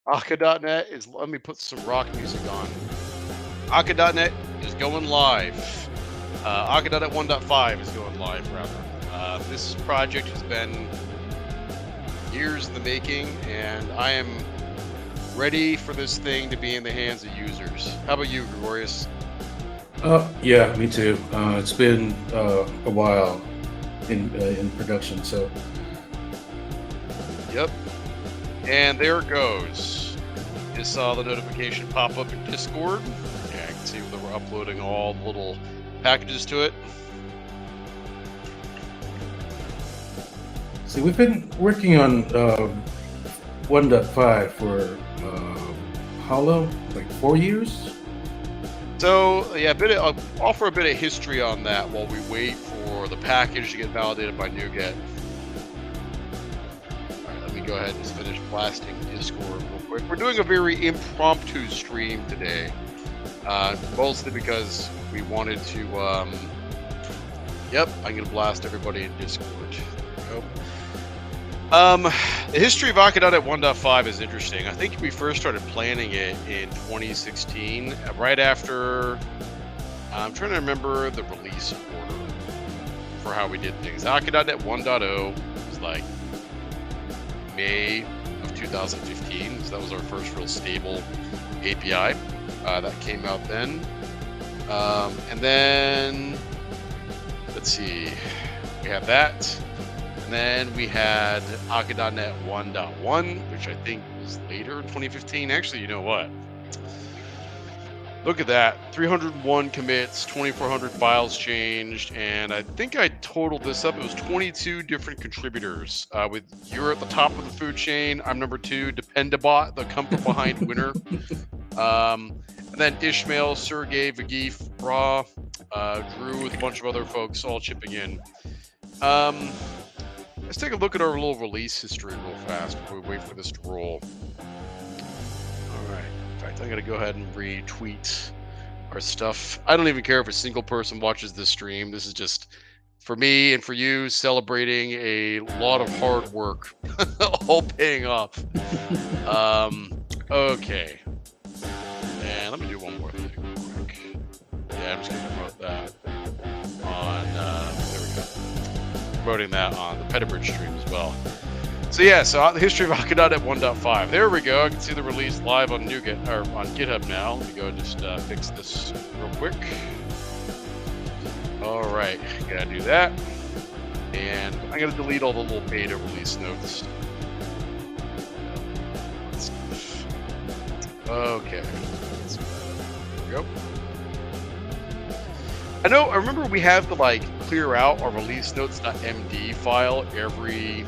Akka.net is, let me put some rock music on. Akka.net is going live. Akka.net 1.5 is going live, rather. This project has been years in the making, and I am ready for this thing to be in the hands of users. How about you, Gregorius? Yeah, me too. It's been a while in production, so Yep. And there it goes. Just saw the notification pop up in Discord. Yeah, I can see that we're uploading all the little packages to it. see, we've been working on 1.5 for how long? Like 4 years? So yeah, I'll offer a bit of history on that while we wait for the package to get validated by NuGet. All right, let me go ahead and just finish blasting Discord real quick. We're doing a very impromptu stream today, mostly because we wanted to. Yep, I'm gonna blast everybody in Discord. There we go. The history of Akka.net 1.5 is interesting. I think we first started planning it in 2016, right after. I'm trying to remember the release order for how we did things. Akka.net 1.0 was like May of 2015, so that was our first real stable API that came out then. And then, let's see, we have that. And then we had Akka.net 1.1, which I think was later in 2015. Actually, you know what? Look at that. 301 commits, 2,400 files changed, and I think I totaled this up. It was 22 different contributors. With you're at the top of the food chain. I'm number 2, Dependabot, the come from behind winner. And then Ishmael, Sergey, Vagif, Ra, Drew, with a bunch of other folks all chipping in. Let's take a look at our little release history real fast before we wait for this to roll. All right. In fact, I'm going to go ahead and retweet our stuff. I don't even care if a single person watches this stream. This is just for me and for you, celebrating a lot of hard work, all paying off. Okay. And let me do one more thing real quick. Yeah, I'm just going to promote that on, there we go. Promoting that on the Petibridge stream as well. So yeah, so the history of Akka.net 1.5. There we go. I can see the release live on NuGet or on GitHub now. Let me go and just fix this real quick. All right, gotta do that. And I'm gonna delete all the little beta release notes. Okay. There we go. I remember we have to like clear out our release notes.md file every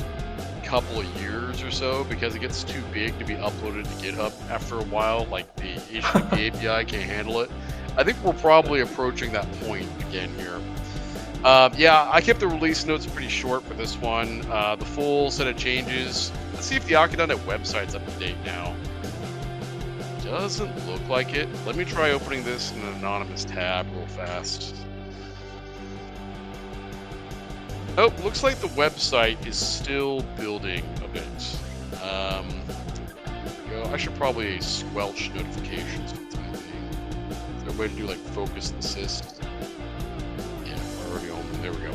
couple of years or so because it gets too big to be uploaded to GitHub after a while. Like the HTTP API can't handle it. I think we're probably approaching that point again here. Yeah, I kept the release notes pretty short for this one. The full set of changes. Let's see if the Akka.net website's up to date now. Doesn't look like it. Let me try opening this in an anonymous tab real fast. Oh, looks like the website is still building a bit. I should probably squelch notifications for the time being. Is there a way to do like focus and assist? Yeah, we're already on. There we go.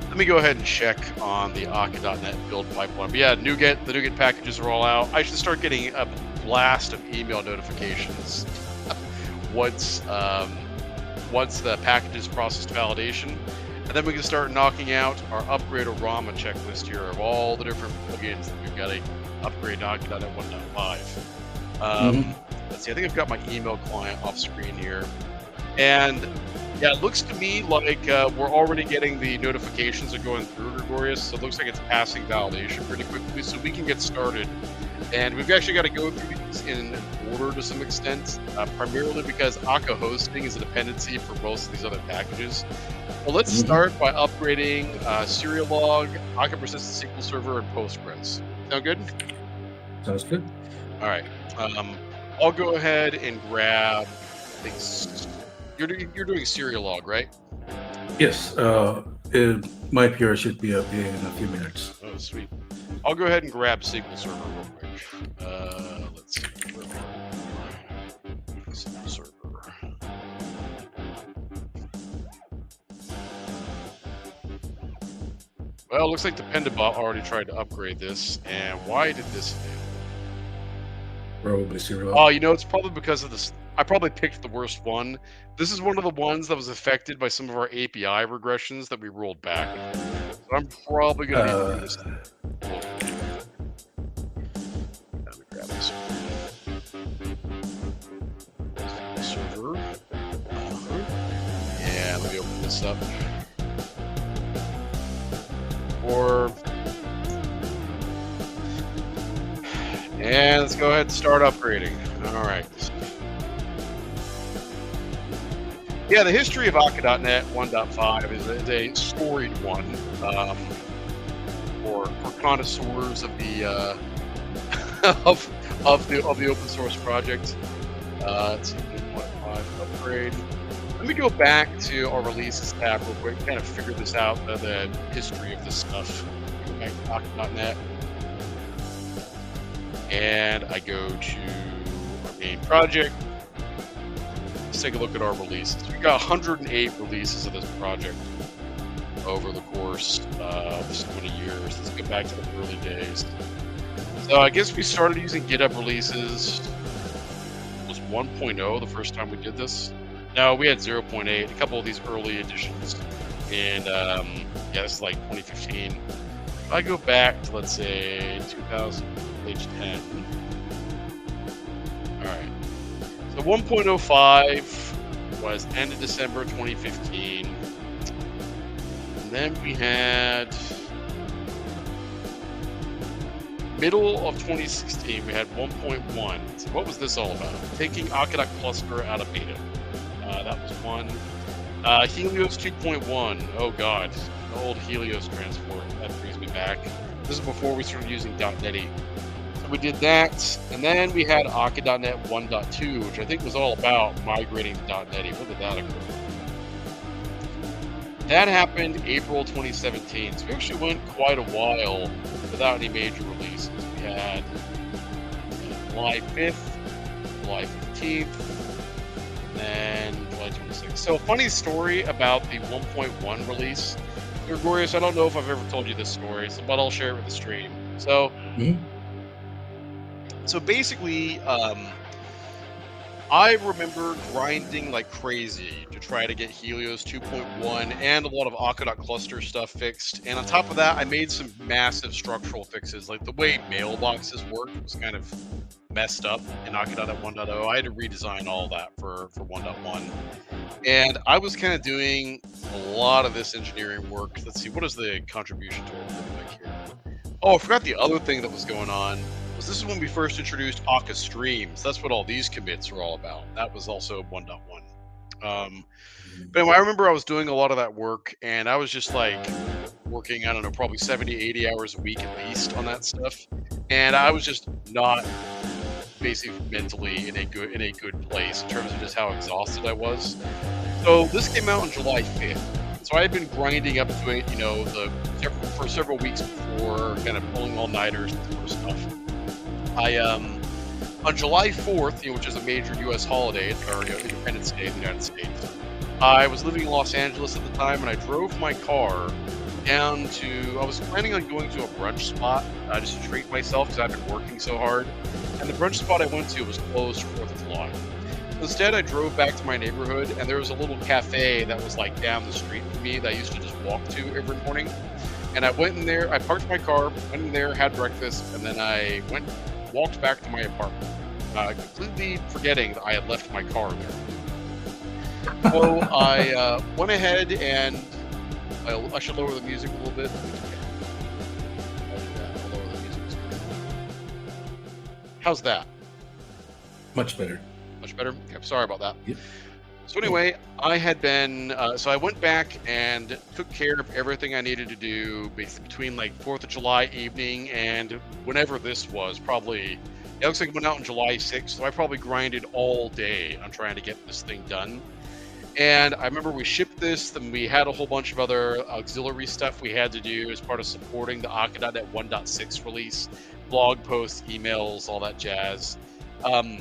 Let me go ahead and check on the Akka.net build pipeline. But yeah, the NuGet packages are all out. I should start getting a blast of email notifications once the packages processed validation. And then we can start knocking out our Upgrade-o-Rama checklist here of all the different plugins that we've got to upgrade to Akka.net 1.5. Let's see, I think I've got my email client off screen here. And yeah, it looks to me like we're already getting the notifications are going through, Gregorius. So it looks like it's passing validation pretty quickly, so we can get started. And we've actually got to go through these in order to some extent, primarily because Akka hosting is a dependency for most of these other packages. Well, let's start by upgrading Serialog, Akka Persistent SQL Server, and Postgres. Sound good? Sounds good. All right. I'll go ahead and grab things. You're doing Serialog, right? Yes. My PR should be up in a few minutes. Oh, sweet. I'll go ahead and grab SQL Server real quick. Let's see. SQL Server. Well, it looks like Dependabot already tried to upgrade this. And why did this fail? Probably serial. Oh, it's probably because of this. I probably picked the worst one. This is one of the ones that was affected by some of our API regressions that we rolled back. So I'm probably going to be doing this. Let me grab this server. Yeah, let me open this up. And let's go ahead and start upgrading. All right. Yeah, the history of Akka.NET 1.5 is a storied one for connoisseurs of the of the open source project. It's 1.5 upgrade. Let me go back to our releases tab real quick, kind of figure this out, the history of this stuff. Go back to Akka.NET. And I go to our main project. Let's take a look at our releases. We got 108 releases of this project over the course of so many years. Let's get back to the early days. So I guess we started using GitHub releases. It was 1.0 the first time we did this. No, we had 0.8, a couple of these early editions. And yeah, this is like 2015. If I go back to, let's say, 2000, page 10. All right. So 1.05 was end of December 2015. And then we had middle of 2016, we had 1.1. So what was this all about? Taking Akka cluster out of beta. That was one. Helios 2.1. Oh god, the old Helios transport. That brings me back. This is before we started using .NET. So we did that, and then we had Akka.NET 1.2, which I think was all about migrating to .NET. When did that occur? That happened April 2017. So we actually went quite a while without any major releases. We had July 5th, July 15th, and July 26th. So, funny story about the 1.1 release. Gregorius, I don't know if I've ever told you this story, but I'll share it with the stream. So, so basically, I remember grinding like crazy to try to get Helios 2.1 and a lot of Akka cluster stuff fixed. And on top of that, I made some massive structural fixes. Like the way mailboxes work was kind of messed up in Akka.NET 1.0. I had to redesign all that for 1.1. And I was kind of doing a lot of this engineering work. Let's see, what is the contribution tool look like here? Oh, I forgot the other thing that was going on. This is when we first introduced Akka streams. That's what all these commits are all about. That was also 1.1. But anyway, I remember I was doing a lot of that work, and I was just like working, I don't know, probably 70, 80 hours a week at least on that stuff. And I was just not basically mentally in a good place in terms of just how exhausted I was. So this came out on July 5th. So I had been grinding up to it, for several weeks before, kind of pulling all-nighters and sort of stuff. On July 4th, which is a major U.S. holiday, or Independence Day in the United States, I was living in Los Angeles at the time, and I drove my car down to, I was planning on going to a brunch spot just to treat myself because I've been working so hard. And the brunch spot I went to was closed for 4th of July. Instead, I drove back to my neighborhood, and there was a little cafe that was like down the street from me that I used to just walk to every morning. And I went in there, I parked my car, went in there, had breakfast, and then I walked back to my apartment, completely forgetting that I had left my car there. So I went ahead and I should lower the music a little bit. I'll lower the music. How's that? Much better. Much better? Okay, I'm sorry about that. Yep. So anyway, I had been, so I went back and took care of everything I needed to do basically between like 4th of July evening and whenever this was, probably, it looks like it went out on July 6th, so I probably grinded all day on trying to get this thing done. And I remember we shipped this, then we had a whole bunch of other auxiliary stuff we had to do as part of supporting the Akka.NET 1.6 release, blog posts, emails, all that jazz. Um,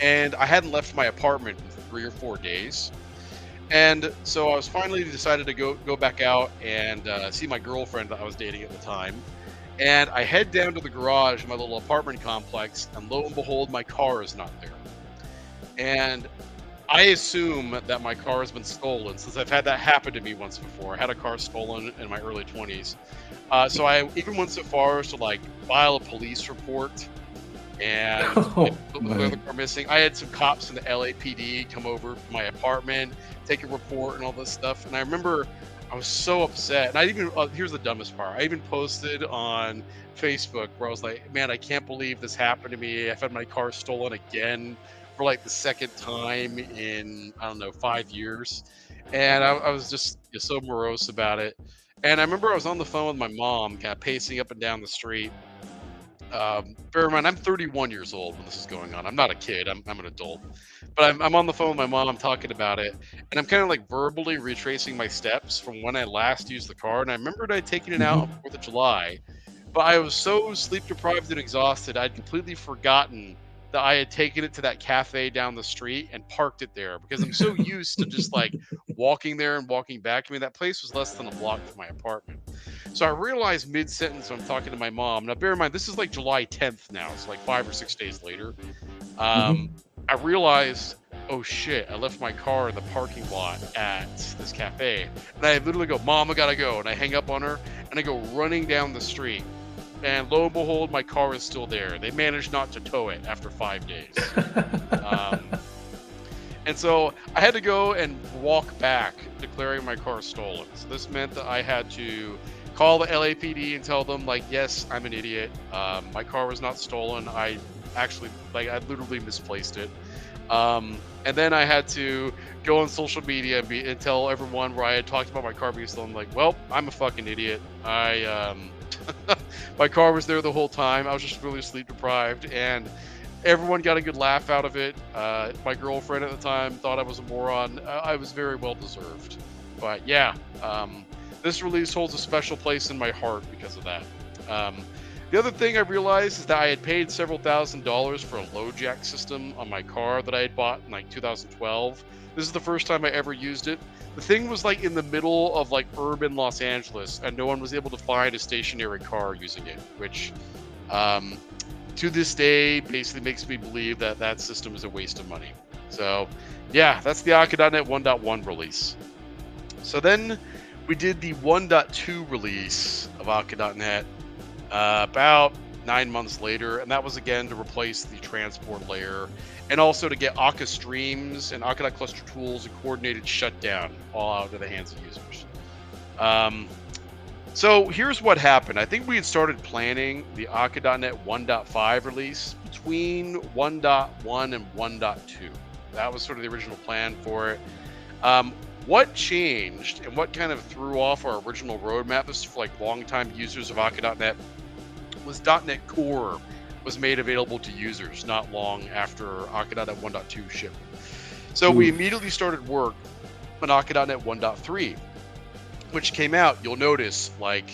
and I hadn't left my apartment in 3 or 4 days. And so I was finally decided to go back out and see my girlfriend that I was dating at the time. And I head down to the garage in my little apartment complex, and lo and behold, my car is not there. And I assume that my car has been stolen since I've had that happen to me once before. I had a car stolen in my early 20s. So I even went so far as to like file a police report and Oh, declare the man. car missing. I had some cops in the LAPD come over to my apartment, take a report and all this stuff. And I remember I was so upset. And I even, here's the dumbest part. I even posted on Facebook where I was like, man, I can't believe this happened to me. I've had my car stolen again for like the second time in, I don't know, 5 years. And I was just so morose about it. And I remember I was on the phone with my mom, kind of pacing up and down the street. Bear in mind, I'm 31 years old when this is going on. I'm not a kid. I'm an adult. But I'm on the phone with my mom. I'm talking about it, and I'm kind of like verbally retracing my steps from when I last used the car. And I remembered I'd taken it out on Mhm. 4th of July, but I was so sleep deprived and exhausted, I'd completely forgotten that I had taken it to that cafe down the street and parked it there because I'm so used to just like walking there and walking back. I mean, that place was less than a block from my apartment. So I realized mid sentence when I'm talking to my mom. Now, bear in mind, this is like July 10th now. It's like 5 or 6 days later. Um, Mhm. I realized, oh shit, I left my car in the parking lot at this cafe. And I literally go, Mom, I gotta go. And I hang up on her and I go running down the street. And lo and behold, my car is still there. They managed not to tow it after 5 days. Um, and so I had to go and walk back, declaring my car stolen. So this meant that I had to call the LAPD and tell them, like, yes, I'm an idiot. My car was not stolen. I actually, like, I literally misplaced it. And then I had to go on social media and tell everyone where I had talked about my car being stolen. Like, well, I'm a fucking idiot. My car was there the whole time. I was just really sleep deprived, and everyone got a good laugh out of it. My girlfriend at the time thought I was a moron. I was very well deserved. But yeah, this release holds a special place in my heart because of that. Um, the other thing I realized is that I had paid several $1,000s for a low jack system on my car that I had bought in like 2012. This is the first time I ever used it. The thing was like in the middle of like urban Los Angeles, and no one was able to find a stationary car using it, which um, to this day basically makes me believe that that system is a waste of money. So yeah, that's the Akka.NET 1.1 release. So then we did the 1.2 release of Akka.NET about 9 months later, and that was again to replace the transport layer and also to get Akka streams and Akka cluster tools and coordinated shutdown all out of the hands of users. Um, so here's what happened. I think we had started planning the Akka.NET 1.5 release between 1.1 and 1.2. That was sort of the original plan for it. What changed and what kind of threw off our original roadmap, this is for like longtime users of Akka.NET, was .NET Core was made available to users not long after Akka.NET 1.2 shipped. So we Oof. immediately started work on Akka.NET 1.3, which came out, you'll notice, like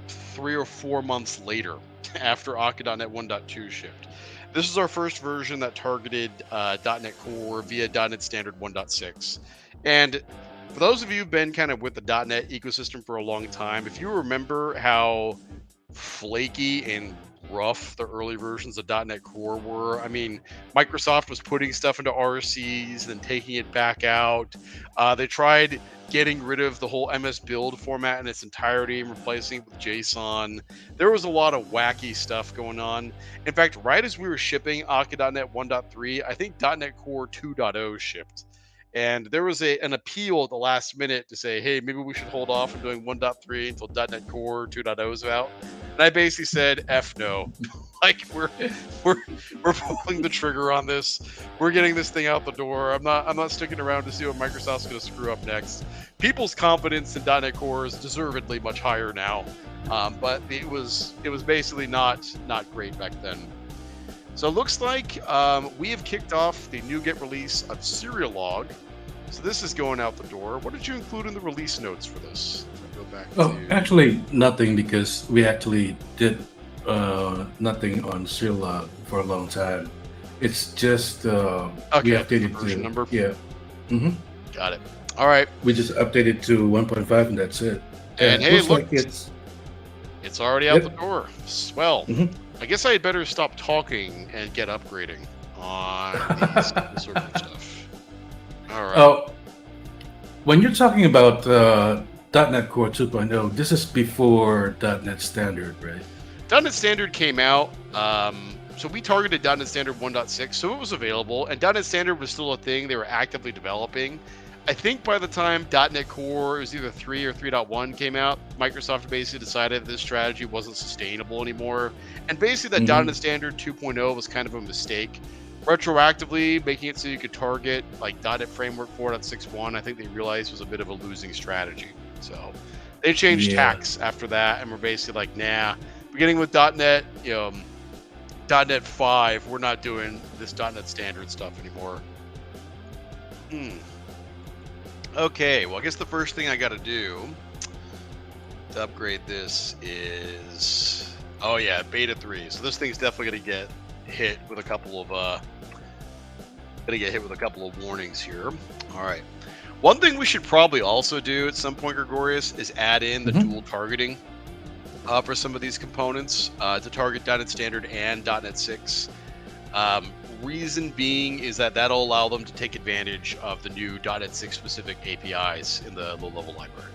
3 or 4 months later after Akka.NET 1.2 shipped. This is our first version that targeted .NET Core via .NET Standard 1.6. And for those of you who've been kind of with the .NET ecosystem for a long time, if you remember how flaky and rough the early versions of .NET Core were. I mean, Microsoft was putting stuff into RCs, then taking it back out. They tried getting rid of the whole MS Build format in its entirety and replacing it with JSON. There was a lot of wacky stuff going on. In fact, right as we were shipping Akka.NET 1.3, I think .NET Core 2.0 shipped. And there was an appeal at the last minute to say, hey, maybe we should hold off on doing 1.3 until .NET Core 2.0 is out. And I basically said, F no. Like we're we're pulling the trigger on this. We're getting this thing out the door. I'm not sticking around to see what Microsoft's going to screw up next. People's confidence in .NET Core is deservedly much higher now, but it was basically not great back then. So it looks like we have kicked off the NuGet release of Serialog, So this is going out the door. What did you include in the release notes for this? I'll go back Oh, to. actually, nothing because we actually did nothing on Sherlock for a long time. It's just we Okay, the updated version to number. yeah. hmm Got it. All right. We just updated to 1.5 and that's it. And hey, Looks look, like it's it's already out the yep. door. Swell. hmm I guess I had better stop talking and get upgrading on these sort of stuff. All right. Oh, when you're talking about .NET Core 2.0, this is before .NET Standard, right? .NET Standard came out. So we targeted .NET Standard 1.6, so it was available, and .NET Standard was still a thing they were actively developing. I think by the time .NET Core, it was either 3 or 3.1 came out, Microsoft basically decided this strategy wasn't sustainable anymore, and basically that hmm .NET Standard 2.0 was kind of a mistake. Retroactively making it so you could target like .NET Framework 4.61, I think they realized was a bit of a losing strategy. So they changed Yeah. tacks after that, and we're basically like, nah. Beginning with .NET, .NET 5, we're not doing this .NET Standard stuff anymore. Okay, well, I guess the first thing I got to do to upgrade this is, oh yeah, beta 3. So this thing's definitely going to get hit with a couple of warnings here. All right. One thing we should probably also do at some point, Gregorius, is add in the dual targeting for some of these components to target .NET Standard and .NET 6. Reason being is that that'll allow them to take advantage of the new .NET 6 specific APIs in the low-level library.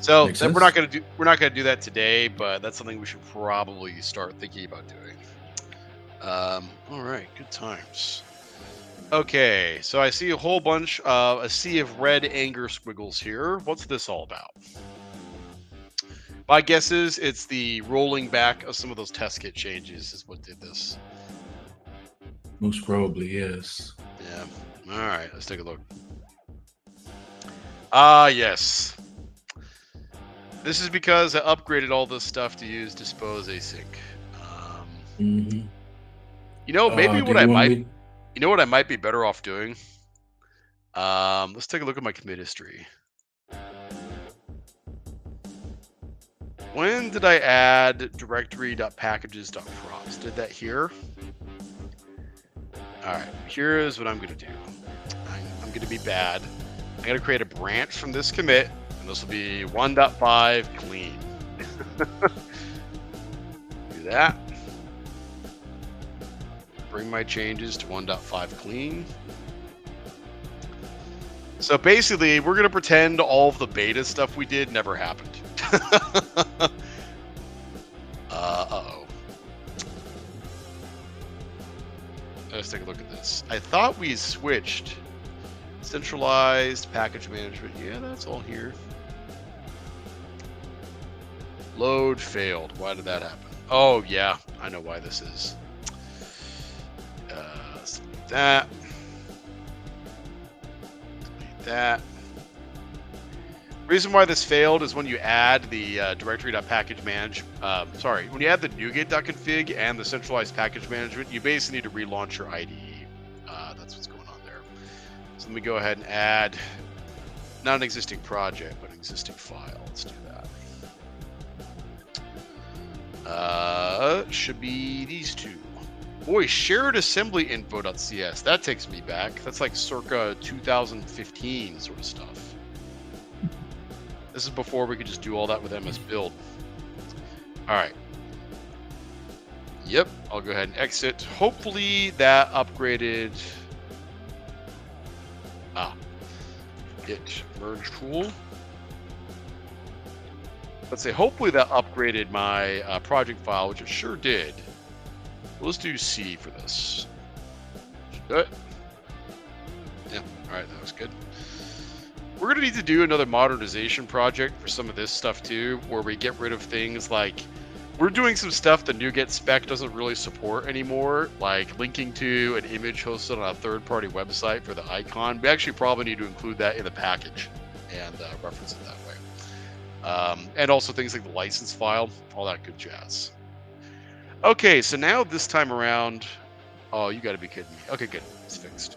So Makes that sense. we're not gonna do that today, but that's something we should probably start thinking about doing. All right, good times. Okay, so I see a whole bunch of a sea of red anger squiggles here. What's this all about? My guess is it's the rolling back of some of those test kit changes is what did this. Most probably, yes. Yeah. All right, let's take a look. Ah, yes. This is because I upgraded all this stuff to use dispose async. hmm Maybe Do you want me? what I might be better off doing. Let's take a look at my commit history. When did I add directory.packages.props? Did that here? All right, here's what I'm going to do. I'm going to be bad. I'm going to create a branch from this commit, and this will be 1.5 clean. Do that. Bring my changes to 1.5 clean. So basically, we're going to pretend all of the beta stuff we did never happened. Uh-oh. Let's take a look at this. I thought we switched centralized package management. Yeah, that's all here. Load failed. Why did that happen? Oh, yeah. I know why this is. Something like that. Delete that. Reason why this failed is when you add the directory.package-manage, when you add the NuGet.config and the centralized package management, you basically need to relaunch your IDE. That's what's going on there. So let me go ahead and add, not an existing project, but an existing file. Let's do that. Should be these two. Boy, shared assembly info.cs. That takes me back. That's like circa 2015 sort of stuff. This is before we could just do all that with MS Build. All right. Yep, I'll go ahead and exit. Hopefully that upgraded. Git merge tool. Let's say hopefully that upgraded my project file, which it sure did. Let's do C for this. Yeah, all right, that was good. We're going to need to do another modernization project for some of this stuff too, where we get rid of things like, we're doing some stuff the NuGet spec doesn't really support anymore, like linking to an image hosted on a third-party website for the icon. We actually probably need to include that in the package and reference it that way. And also things like the license file, all that good jazz. Okay, so now this time around, oh, you got to be kidding me. Okay, good, it's fixed.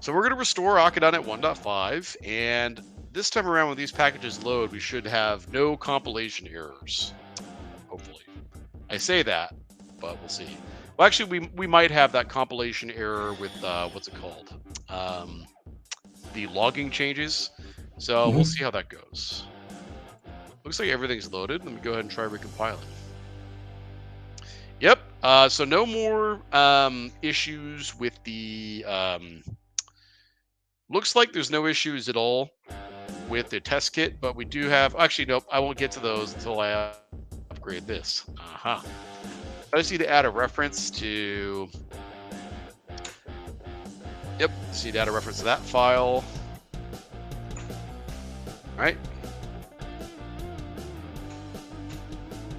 So we're going to restore Akka.NET 1.5, and this time around when these packages load, we should have no compilation errors. Hopefully. I say that, but we'll see. Well, actually, we might have that compilation error with, what's it called? The logging changes. So we'll see how that goes. Looks like everything's loaded. Let me go ahead and try recompiling. Yep. So no more issues with the... looks like there's no issues at all with the test kit, but we do have... Actually, nope. I won't get to those until I upgrade this. I just need to add a reference to... Yep. Just need to add a reference to that file. All right.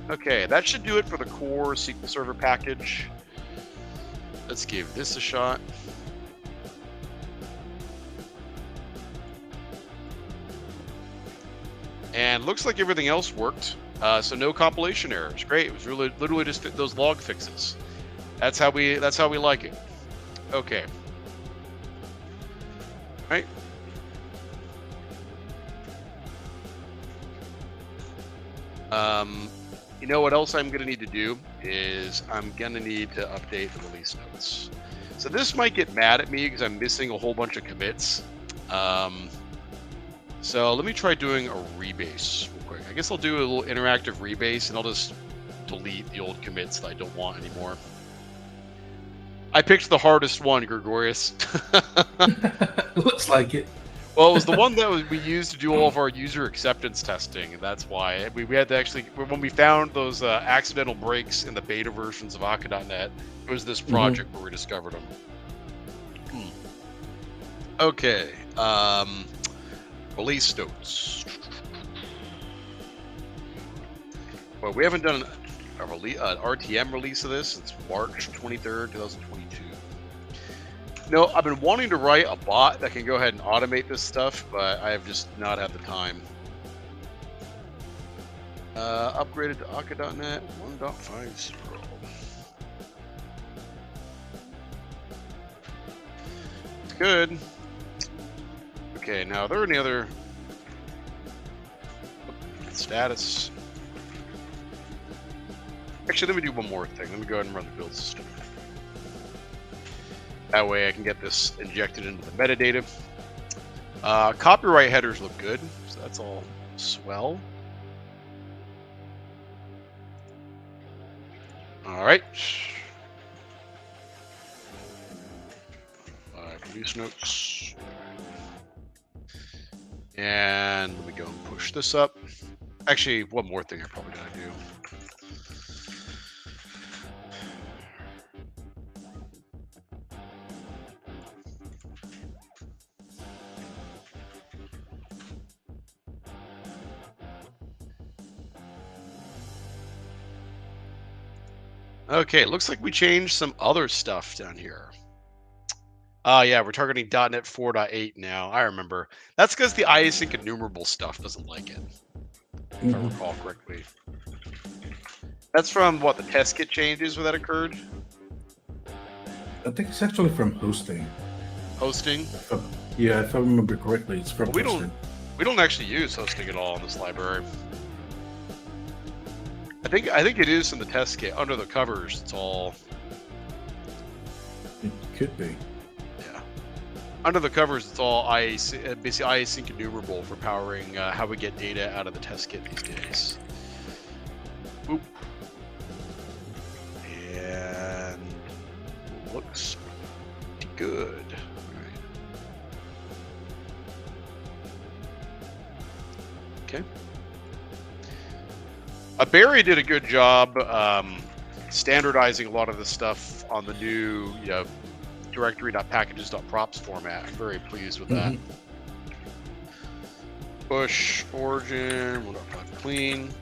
Okay, that should do it for the core SQL Server package. Let's give this a shot. And looks like everything else worked. So no compilation errors. Great. It was really literally just those log fixes. That's how we like it. Okay. All right. You know what else I'm going to need to do is I'm going to need to update the release notes. So this might get mad at me because I'm missing a whole bunch of commits. So let me try doing a rebase real quick. I guess I'll do a little interactive rebase and I'll just delete the old commits that I don't want anymore. I picked the hardest one, Gregorius. Looks like it. Well, it was the one that we used to do all of our user acceptance testing, and that's why we had to actually, when we found those accidental breaks in the beta versions of Akka.NET, it was this project where we discovered them. Okay, release notes. Well, we haven't done an RTM release of this since March 23rd, 2022. No, I've been wanting to write a bot that can go ahead and automate this stuff, but I have just not had the time. Upgraded to Akka.NET 1.5. It's good. Okay, now are there any other status? Actually, let me do one more thing. Let me go ahead and run the build system. That way I can get this injected into the metadata. Copyright headers look good, so that's all swell. All right. Release notes. And let me go and push this up. Actually, one more thing I probably gotta do. Okay, looks like we changed some other stuff down here. Yeah, we're targeting .NET 4.8 now. I remember. That's because the iasync enumerable stuff doesn't like it, if I recall correctly. That's from, what, the test kit changes where that occurred? I think it's actually from hosting. Hosting? Yeah, if I remember correctly, it's from hosting. We don't actually use hosting at all in this library. I think it is in the test kit. Under the covers, it's all... It could be. Yeah. Under the covers, it's all basically iasync enumerable for powering how we get data out of the test kit these days. Oop. And looks pretty good. All right. Okay. Barry did a good job standardizing a lot of the stuff on the new directory.packages.props format. I'm very pleased with that. Push origin 1.5 clean.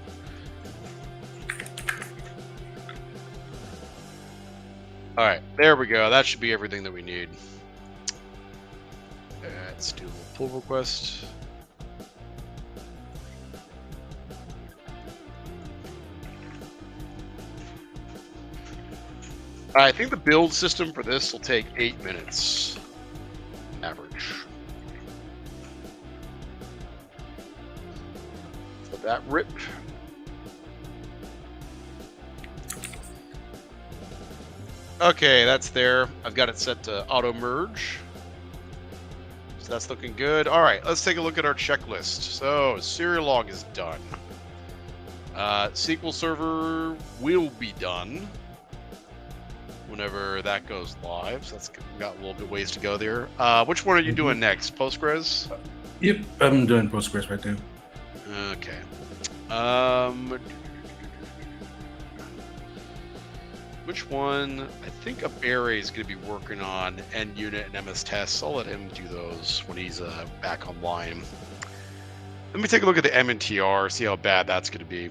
All right, there we go. That should be everything that we need. Let's do a little pull request. I think the build system for this will take 8 minutes. Average. Let that rip. Okay, that's there. I've got it set to auto merge. So that's looking good. All right, let's take a look at our checklist. So serial log is done. SQL Server will be done whenever that goes live. So that's got a little bit ways to go there. Which one are you doing next? Postgres? Yep, I'm doing Postgres right now. Okay. Which one? I think Barry is going to be working on NUnit and MS tests. I'll let him do those when he's back online. Let me take a look at the MNTR, see how bad that's going to be.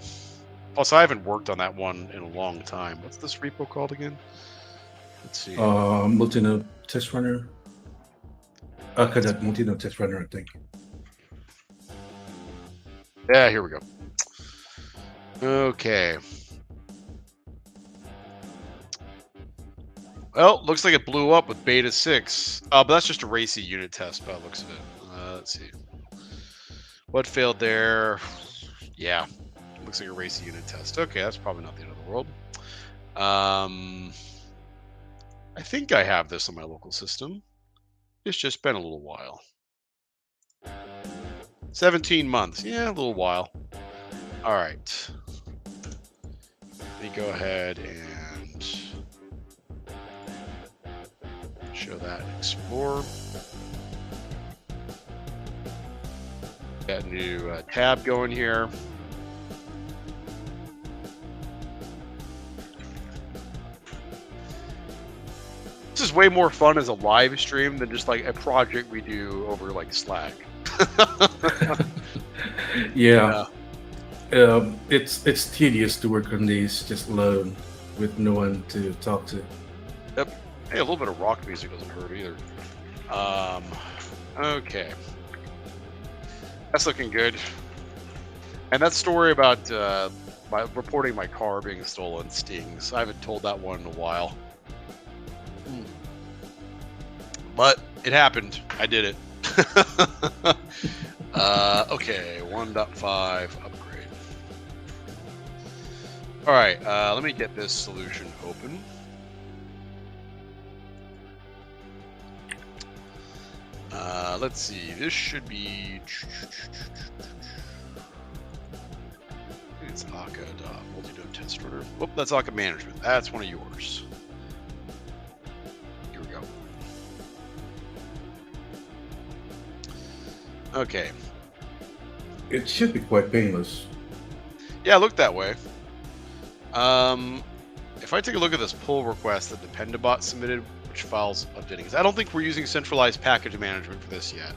Plus, I haven't worked on that one in a long time. What's this repo called again? Let's see. Multi-node test runner. Okay, that multi-node test runner, I think. Yeah, here we go. Okay. Well, looks like it blew up with beta 6. But that's just a racy unit test by the looks of it. Let's see. What failed there? Yeah. Looks like a racy unit test. Okay, that's probably not the end of the world. I think I have this on my local system. It's just been a little while. 17 months. Yeah, a little while. All right. Let me go ahead and show that in Explore. Got a new tab going here. This is way more fun as a live stream than just like a project we do over like Slack. Yeah. It's tedious to work on these just alone with no one to talk to. Yep. Hey, a little bit of rock music doesn't hurt either. Okay. That's looking good. And that story about reporting my car being stolen stings. I haven't told that one in a while. But it happened. I did it. Okay, 1.5 upgrade. All right, let me get this solution open. Let's see. This should be. It's Akka multi-node test order. Whoop, that's Akka management. That's one of yours. Here we go. Okay. It should be quite painless. Yeah, it looked that way. If I take a look at this pull request that Dependabot submitted, which files updating, because I don't think we're using centralized package management for this yet.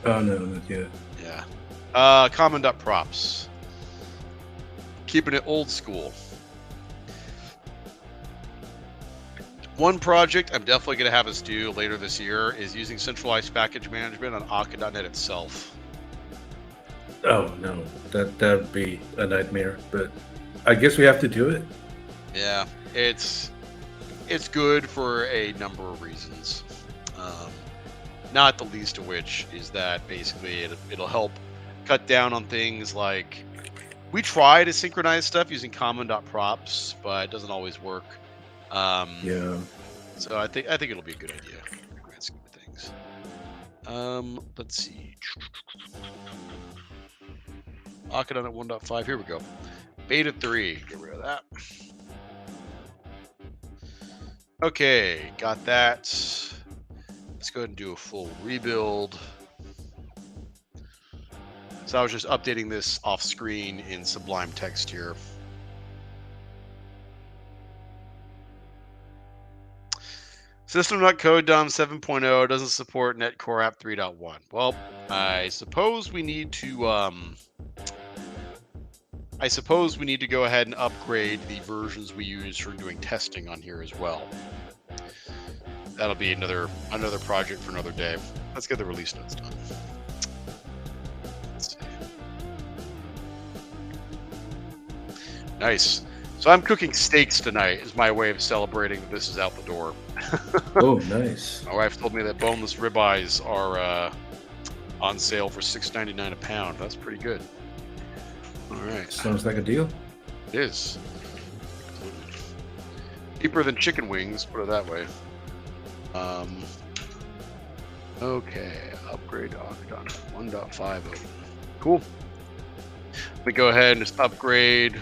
Oh, no, not yet. Yeah. Common.props. Keeping it old school. One project I'm definitely going to have us do later this year is using centralized package management on Akka.net itself. Oh, no. That would be a nightmare, but I guess we have to do it. Yeah, it's good for a number of reasons. Not the least of which is that basically it'll help cut down on things like we try to synchronize stuff using common.props, but it doesn't always work. Yeah. So I think it'll be a good idea in the grand scheme of things. Let's see. Akka.net 1.5. Here we go. Beta 3. Get rid of that. Okay, got that. Let's go ahead and do a full rebuild. So I was just updating this off screen in Sublime Text here. System.code DOM 7.0 doesn't support NetCore App 3.1. Well, I suppose we need to go ahead and upgrade the versions we use for doing testing on here as well. That'll be another project for another day. Let's get the release notes done. Let's see. Nice. So I'm cooking steaks tonight is my way of celebrating that this is out the door. Oh, nice. My wife told me that boneless ribeyes are on sale for $6.99 a pound. That's pretty good. All right. Sounds like a deal. It is. Cheaper than chicken wings, put it that way. Okay, Upgrade-o-Rama 1.5. Cool. Let me go ahead and just upgrade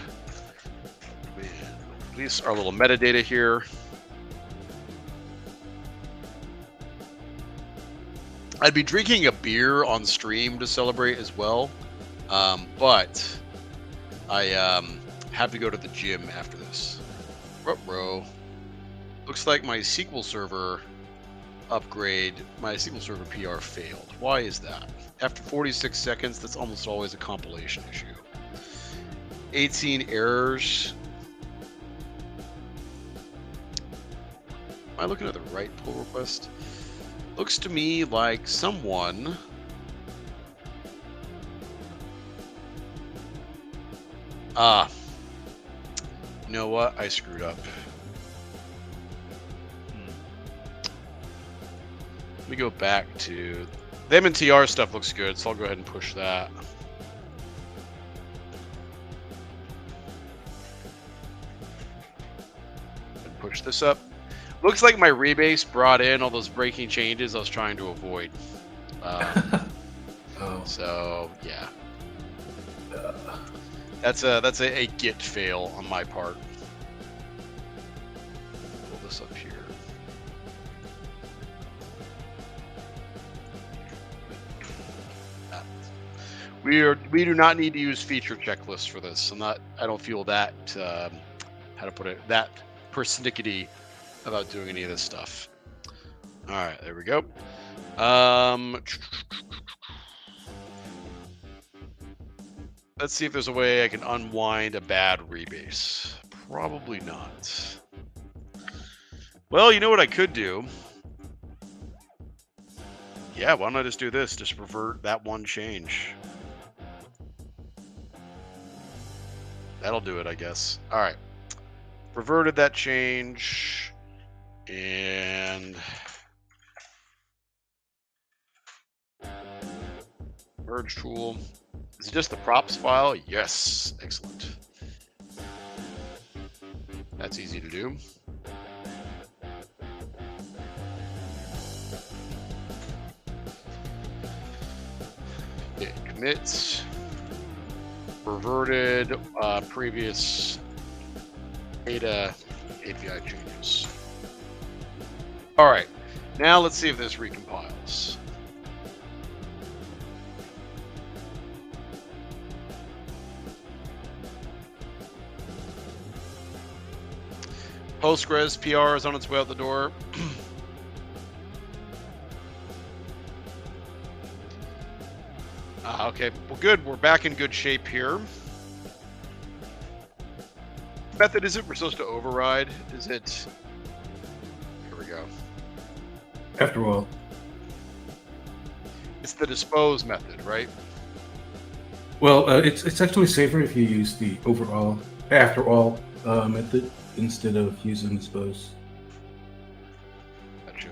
at least our little metadata here. I'd be drinking a beer on stream to celebrate as well, but I have to go to the gym after this. Ruh-roh. Looks like my SQL Server upgrade, my SQL Server PR failed. Why is that? After 46 seconds, that's almost always a compilation issue. 18 errors. Am I looking at the right pull request? Looks to me like someone you know what? I screwed up. Let me go back to the MNTR stuff. Looks good, so I'll go ahead and push that. And push this up. Looks like my rebase brought in all those breaking changes I was trying to avoid. Oh. So yeah, that's a git fail on my part. Pull this up here. We do not need to use feature checklists for this. I don't feel that how to put it, that persnickety about doing any of this stuff. All right, there we go. Let's see if there's a way I can unwind a bad rebase. Probably not. Well, you know what I could do? Yeah, why don't I just do this? Just revert that one change. That'll do it, I guess. All right. Reverted that change. And merge tool. Is it just the props file? Yes. Excellent. That's easy to do. It commits. Reverted previous data API changes. All right, now let's see if this recompiles. Postgres PR is on its way out the door. Okay, well, good. We're back in good shape here. Method is it we're supposed to override? Is it? Here we go. After all, it's the dispose method, right? Well, it's actually safer if you use the overall after all method instead of using dispose. Gotcha.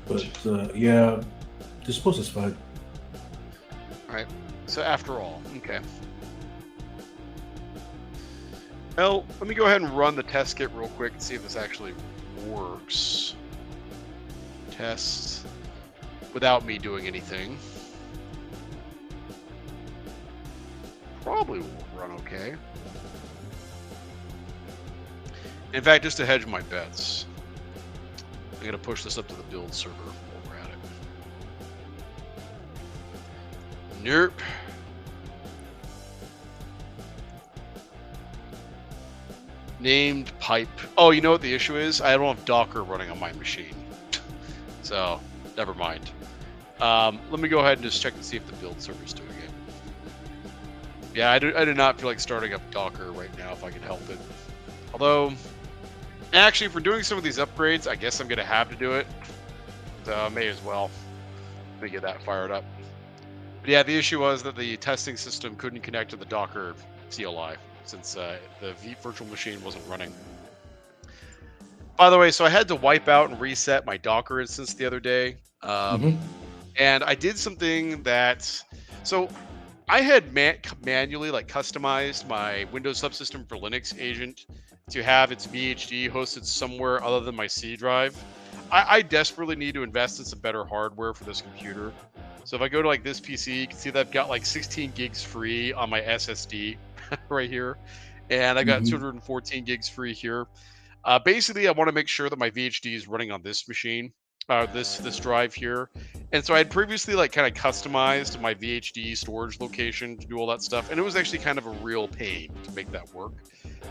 But yeah, dispose is fine. All right. So after all, okay. Well, let me go ahead and run the test kit real quick and see if this actually works. Test without me doing anything. Probably will run okay. In fact, just to hedge my bets, I'm going to push this up to the build server while we're at it. Nope. Named pipe. Oh, you know what the issue is? I don't have Docker running on my machine. So, never mind. Let me go ahead and just check to see if the build server is doing it. Yeah, I do not feel like starting up Docker right now if I can help it. Although, actually, if we're doing some of these upgrades, I guess I'm going to have to do it. So, may as well. Let me get that fired up. But yeah, the issue was that the testing system couldn't connect to the Docker CLI since the virtual machine wasn't running. By the way, so I had to wipe out and reset my Docker instance the other day. Mm-hmm. And I did something that, so I had manually like customized my Windows subsystem for Linux agent to have its VHD hosted somewhere other than my C drive. I desperately need to invest in some better hardware for this computer. So if I go to like this PC, you can see that I've got like 16 gigs free on my SSD right here, and I got Mm-hmm. 214 gigs free here. Basically, I want to make sure that my VHD is running on this machine, this drive here. And so I had previously like kind of customized my VHD storage location to do all that stuff, and it was actually kind of a real pain to make that work.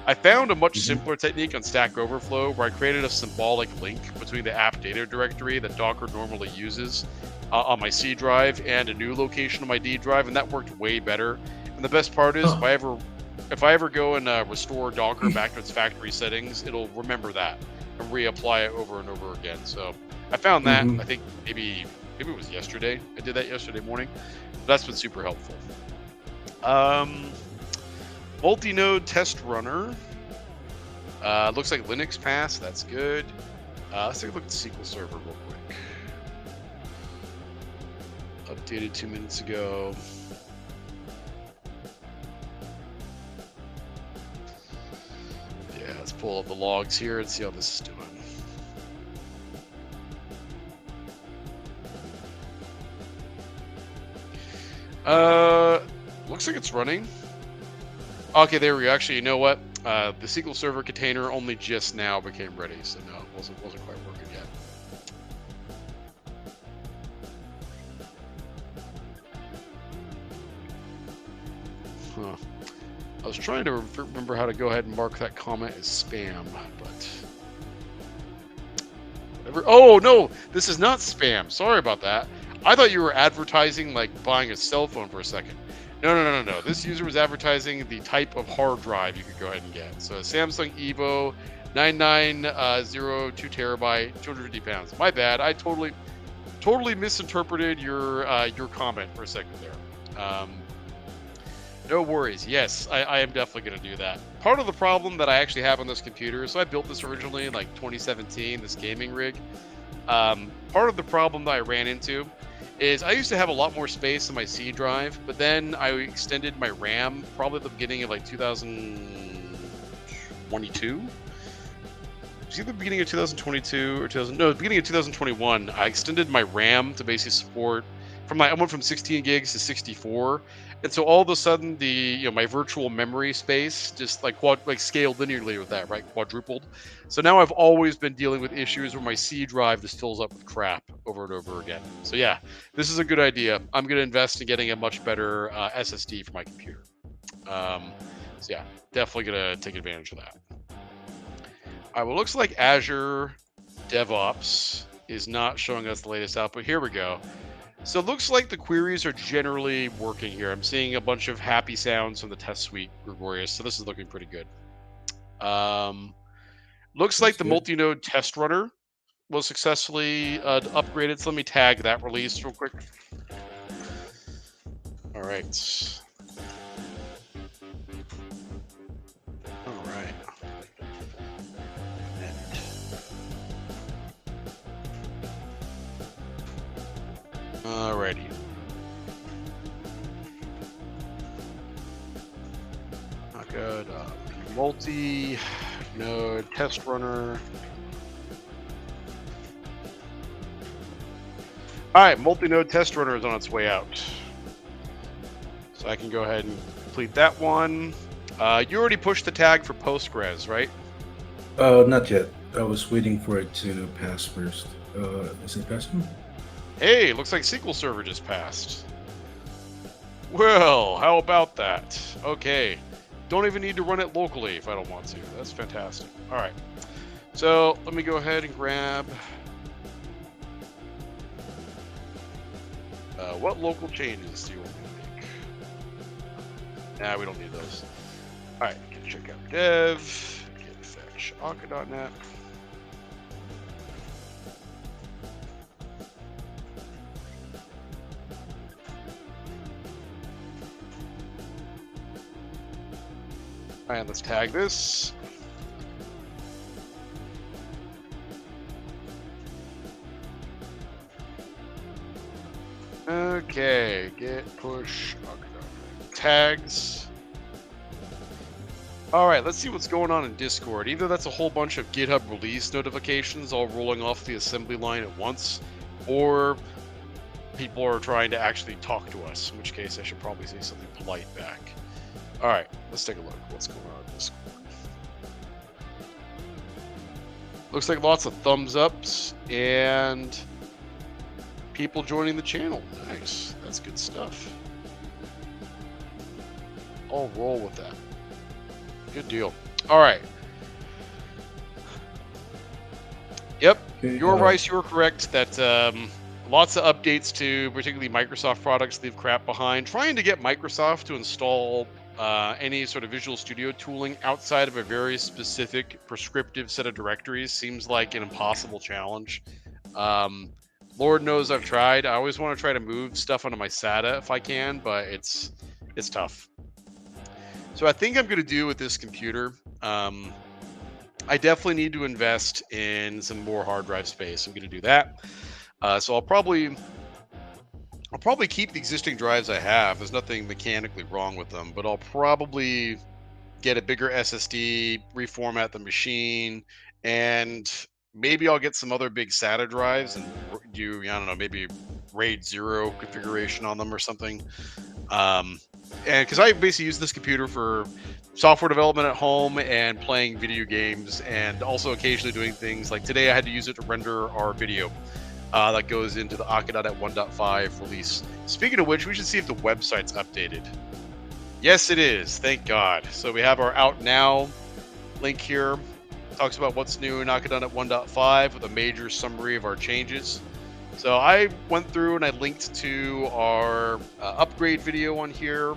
I found a much Mm-hmm. simpler technique on Stack Overflow where I created a symbolic link between the app data directory that Docker normally uses on my C drive and a new location on my D drive, and that worked way better. And the best part is, Oh. if I ever go and restore Docker back to its factory settings, it'll remember that and reapply it over and over again. So I found that, Mm-hmm. I think maybe it was yesterday. I did that yesterday morning. That's been super helpful. Multi-node test runner. Looks like Linux passed. That's good. Let's take a look at the SQL Server real quick. Updated 2 minutes ago. Yeah, let's pull up the logs here and see how this is doing. Looks like it's running. Okay, there we go. Actually, you know what? The SQL Server container only just now became ready, so no, it wasn't quite working yet. Huh. I was trying to remember how to go ahead and mark that comment as spam, but whatever. Oh no, this is not spam. Sorry about that. I thought you were advertising like buying a cell phone for a second. No. This user was advertising the type of hard drive you could go ahead and get. So a Samsung Evo 9902 terabyte, 250 pounds. My bad. I totally misinterpreted your comment for a second there. No worries. Yes, I am definitely going to do that. Part of the problem that I actually have on this computer, so I built this originally in like 2017, this gaming rig. Part of the problem that I ran into is I used to have a lot more space in my C drive, but then I extended my RAM probably at the beginning of like 2022. It was either the beginning of 2022 or beginning of 2021. I extended my RAM to basically support I went from 16 gigs to 64, and so all of a sudden my virtual memory space just like scaled linearly with that, right? Quadrupled. So now I've always been dealing with issues where my C drive just fills up with crap over and over again. So yeah, this is a good idea. I'm going to invest in getting a much better SSD for my computer. So yeah, definitely going to take advantage of that. All right, well, it looks like Azure DevOps is not showing us the latest output. Here we go. So it looks like the queries are generally working here. I'm seeing a bunch of happy sounds from the test suite, Gregorius. So this is looking pretty good. Looks like the multi-node test runner was successfully upgraded. So let me tag that release real quick. All right. All right. Alrighty. Not good. Multi-node test runner. All right, multi-node test runner is on its way out. So I can go ahead and complete that one. You already pushed the tag for Postgres, right? Not yet. I was waiting for it to pass first. Is it passing? Hey, looks like SQL Server just passed. Well, how about that? Okay. Don't even need to run it locally if I don't want to. That's fantastic. All right. So let me go ahead and grab... what local changes do you want me to make? Nah, we don't need those. All right, check out dev, git fetch akka.net. And let's tag this. Okay, get push tags. All right, let's see what's going on in Discord. Either that's a whole bunch of GitHub release notifications all rolling off the assembly line at once, or people are trying to actually talk to us, in which case I should probably say something polite back. All right, let's take a look. What's going on in Discord? Looks like lots of thumbs ups and people joining the channel. Nice. That's good stuff. I'll roll with that. Good deal. All right. Yep. Okay, You're right. You're correct that lots of updates to particularly Microsoft products leave crap behind. Trying to get Microsoft to install any sort of Visual Studio tooling outside of a very specific prescriptive set of directories seems like an impossible challenge. Lord knows I've tried. I always want to try to move stuff onto my SATA if I can, but it's tough. So I think I'm going to do with this computer, I definitely need to invest in some more hard drive space. I'm going to do that. So I'll probably keep the existing drives I have. There's nothing mechanically wrong with them, but I'll probably get a bigger SSD, reformat the machine, and maybe I'll get some other big SATA drives and do, I don't know, maybe RAID 0 configuration on them or something. And because I basically use this computer for software development at home and playing video games, and also occasionally doing things like today I had to use it to render our video that goes into the Upgrade-o-Rama 1.5 release. Speaking of which, we should see if the website's updated. Yes, it is. Thank God. So we have our Out Now link here. Talks about what's new in Upgrade-o-Rama 1.5 with a major summary of our changes. So I went through and I linked to our upgrade video on here.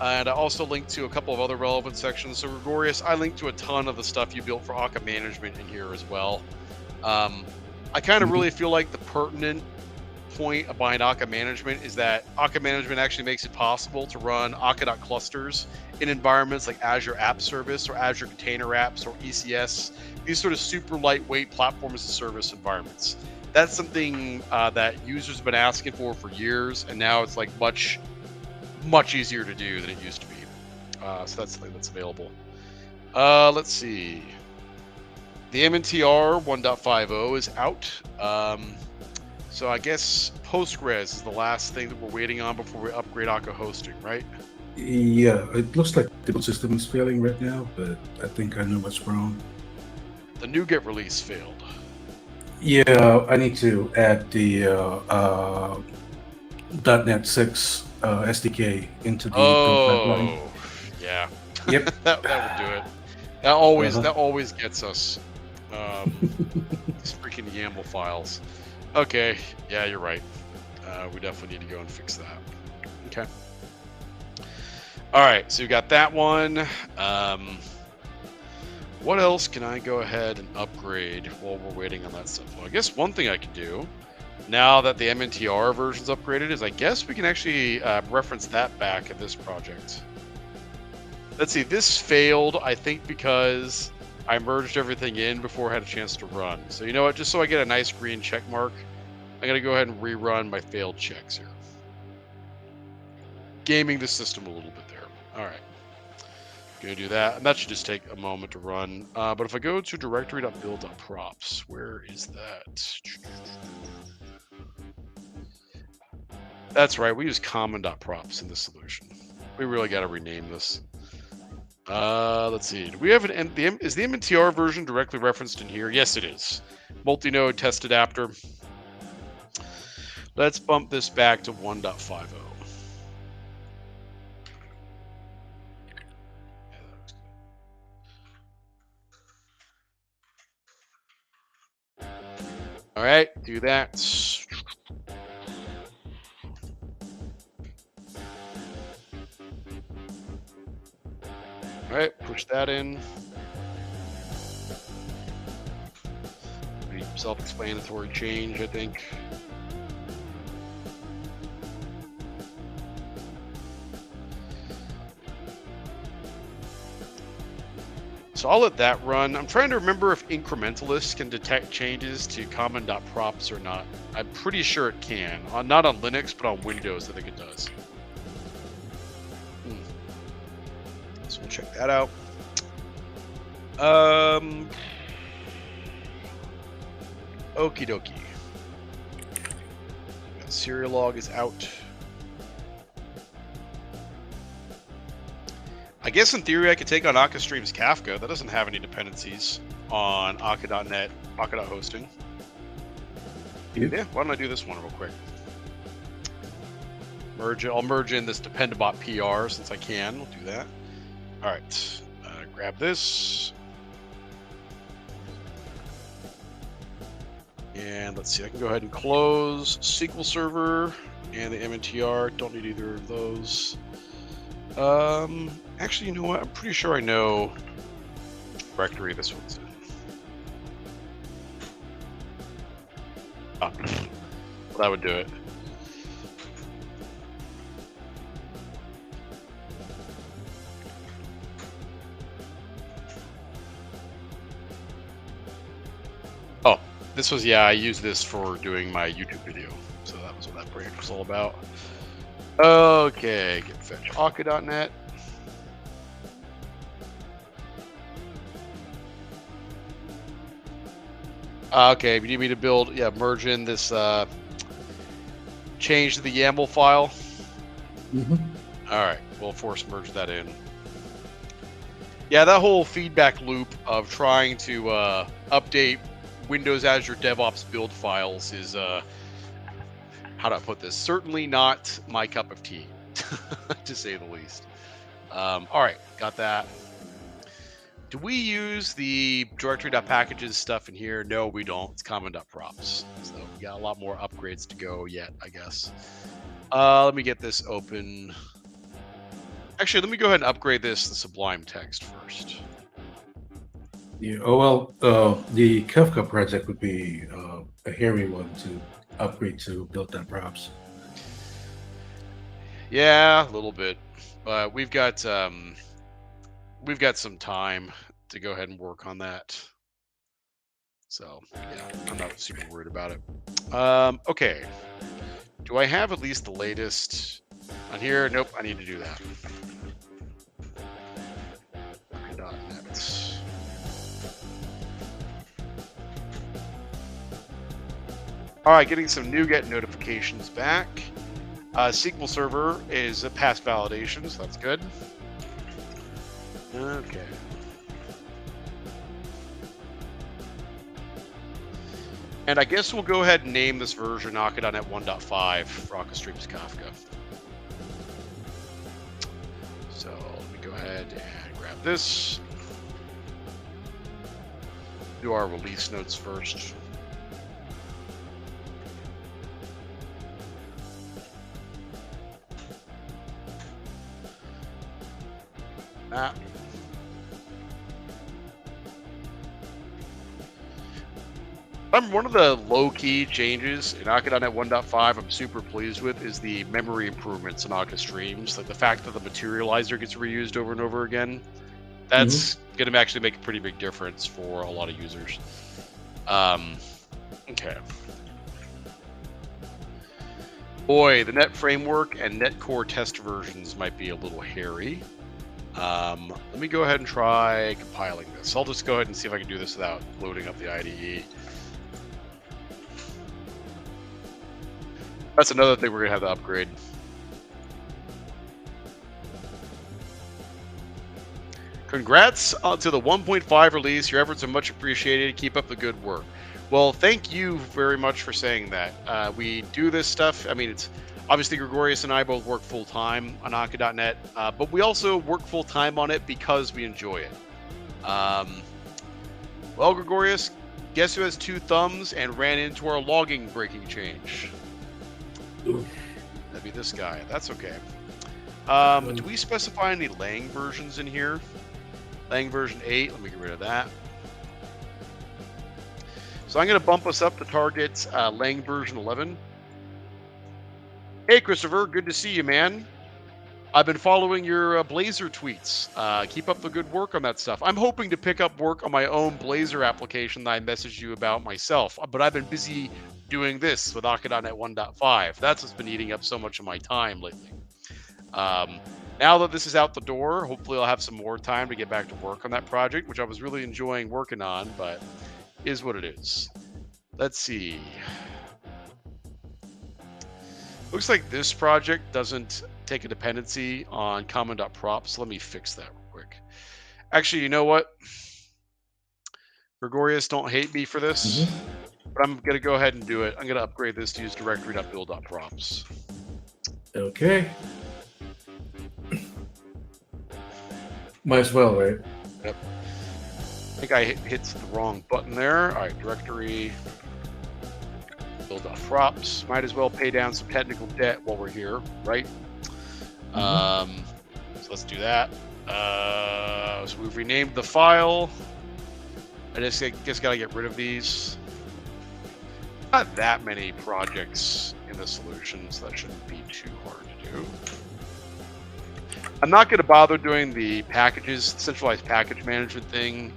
And I also linked to a couple of other relevant sections. So Gregorius, I linked to a ton of the stuff you built for Akka management in here as well. I kind of really feel like the pertinent point behind Akka management is that Akka management actually makes it possible to run Akka.clusters in environments like Azure App Service or Azure Container Apps or ECS, these sort of super lightweight platform as a service environments. That's something that users have been asking for years, and now it's like much easier to do than it used to be. So that's something that's available. Let's see. The MNTR 1.50 is out. So I guess Postgres is the last thing that we're waiting on before we upgrade Akka hosting, right? Yeah, it looks like the system is failing right now, but I think I know what's wrong. The NuGet release failed. Yeah, I need to add the .NET 6 SDK into the pipeline. Yeah. Yep. that would do it. That always gets us. These freaking YAML files. Okay, yeah, you're right. We definitely need to go and fix that. Okay. All right, so we got that one. What else can I go ahead and upgrade while we're waiting on that stuff? Well, I guess one thing I could do, now that the MNTR version's upgraded, is I guess we can actually reference that back at this project. Let's see, this failed, I think, because I merged everything in before I had a chance to run. So you know what, just so I get a nice green check mark, I'm going to go ahead and rerun my failed checks here. Gaming the system a little bit there. All right. Going to do that, and that should just take a moment to run. But if I go to directory.build.props, where is that? That's right, we use common.props in this solution. We really got to rename this. Let's see. Do we have is the MNTR version directly referenced in here? Yes, it is. Multi-node test adapter. Let's bump this back to 1.50. All right, do that. All right, push that in. Pretty self-explanatory change, I think. So I'll let that run. I'm trying to remember if incrementalists can detect changes to common.props or not. I'm pretty sure it can. Not on Linux, but on Windows, I think it does. So we'll check that out. Okie dokie. Serial log is out. I guess in theory I could take on Akka-Stream's Kafka. That doesn't have any dependencies on Akka.net, Akka.hosting. Yeah, why don't I do this one real quick? I'll merge in this Dependabot PR since I can. We'll do that. All right, grab this. And let's see, I can go ahead and close SQL Server and the MNTR. Don't need either of those. Actually, you know what? I'm pretty sure I know directory this one's in. Well, that would do it. Oh, this was, yeah, I used this for doing my YouTube video. So that was what that branch was all about. Okay, git fetch Akka.net. Okay, you need me to build, yeah, merge in this, change the YAML file. All right, we'll force merge that in. Yeah, that whole feedback loop of trying to update Windows Azure DevOps build files is, how do I put this? Certainly not my cup of tea, to say the least. All right, got that. Do we use the directory.packages stuff in here? No, we don't. It's common.props. So we got a lot more upgrades to go yet, I guess. Let me get this open. Actually, let me go ahead and upgrade this to Sublime Text first. Yeah. Oh well, the Kafka project would be a hairy one to upgrade to built-on-props. Yeah, a little bit, but we've got some time to go ahead and work on that. So yeah, I'm not super worried about it. Okay, do I have at least the latest on here? Nope, I need to do that. .net. All right, getting some NuGet notifications back. SQL Server is a past validation, so that's good. Okay. And I guess we'll go ahead and name this version Akka.net 1.5 for Akka-Stream's Kafka. So let me go ahead and grab this. Do our release notes first. That. One of the low-key changes in Akka.net 1.5 I'm super pleased with is the memory improvements in Akka Streams. Like the fact that the materializer gets reused over and over again. That's going to actually make a pretty big difference for a lot of users. Okay. Boy, the Net Framework and Net Core test versions might be a little hairy. Let me go ahead and try compiling this. I'll just go ahead and see if I can do this without loading up the IDE. That's another thing we're going to have to upgrade. Congrats to the 1.5 release. Your efforts are much appreciated. Keep up the good work. Well, thank you very much for saying that. We do this stuff. I mean, it's obviously Gregorius and I both work full-time on Akka.net, but we also work full-time on it because we enjoy it. Well, Gregorius, guess who has 2 thumbs and ran into our logging breaking change? That'd be this guy. That's okay. Do we specify any Lang versions in here? Lang version 8. Let me get rid of that. So I'm going to bump us up to target Lang version 11. Hey, Christopher. Good to see you, man. I've been following your Blazor tweets. Keep up the good work on that stuff. I'm hoping to pick up work on my own Blazor application that I messaged you about myself, but I've been busy doing this with Akka.NET 1.5. That's what's been eating up so much of my time lately. Now that this is out the door, hopefully I'll have some more time to get back to work on that project, which I was really enjoying working on, but is what it is. Let's see. Looks like this project doesn't take a dependency on common.props. Let me fix that real quick. Actually, you know what? Gregorius, don't hate me for this, but I'm going to go ahead and do it. I'm going to upgrade this to use directory.build.props. Okay. Might as well, right? Yep. I think I hit the wrong button there. All right, directory build.props. Might as well pay down some technical debt while we're here, right? So let's do that. So we've renamed the file. I just gotta get rid of these. Not that many projects in the solution, so that shouldn't be too hard to do. I'm not gonna bother doing the packages, centralized package management thing.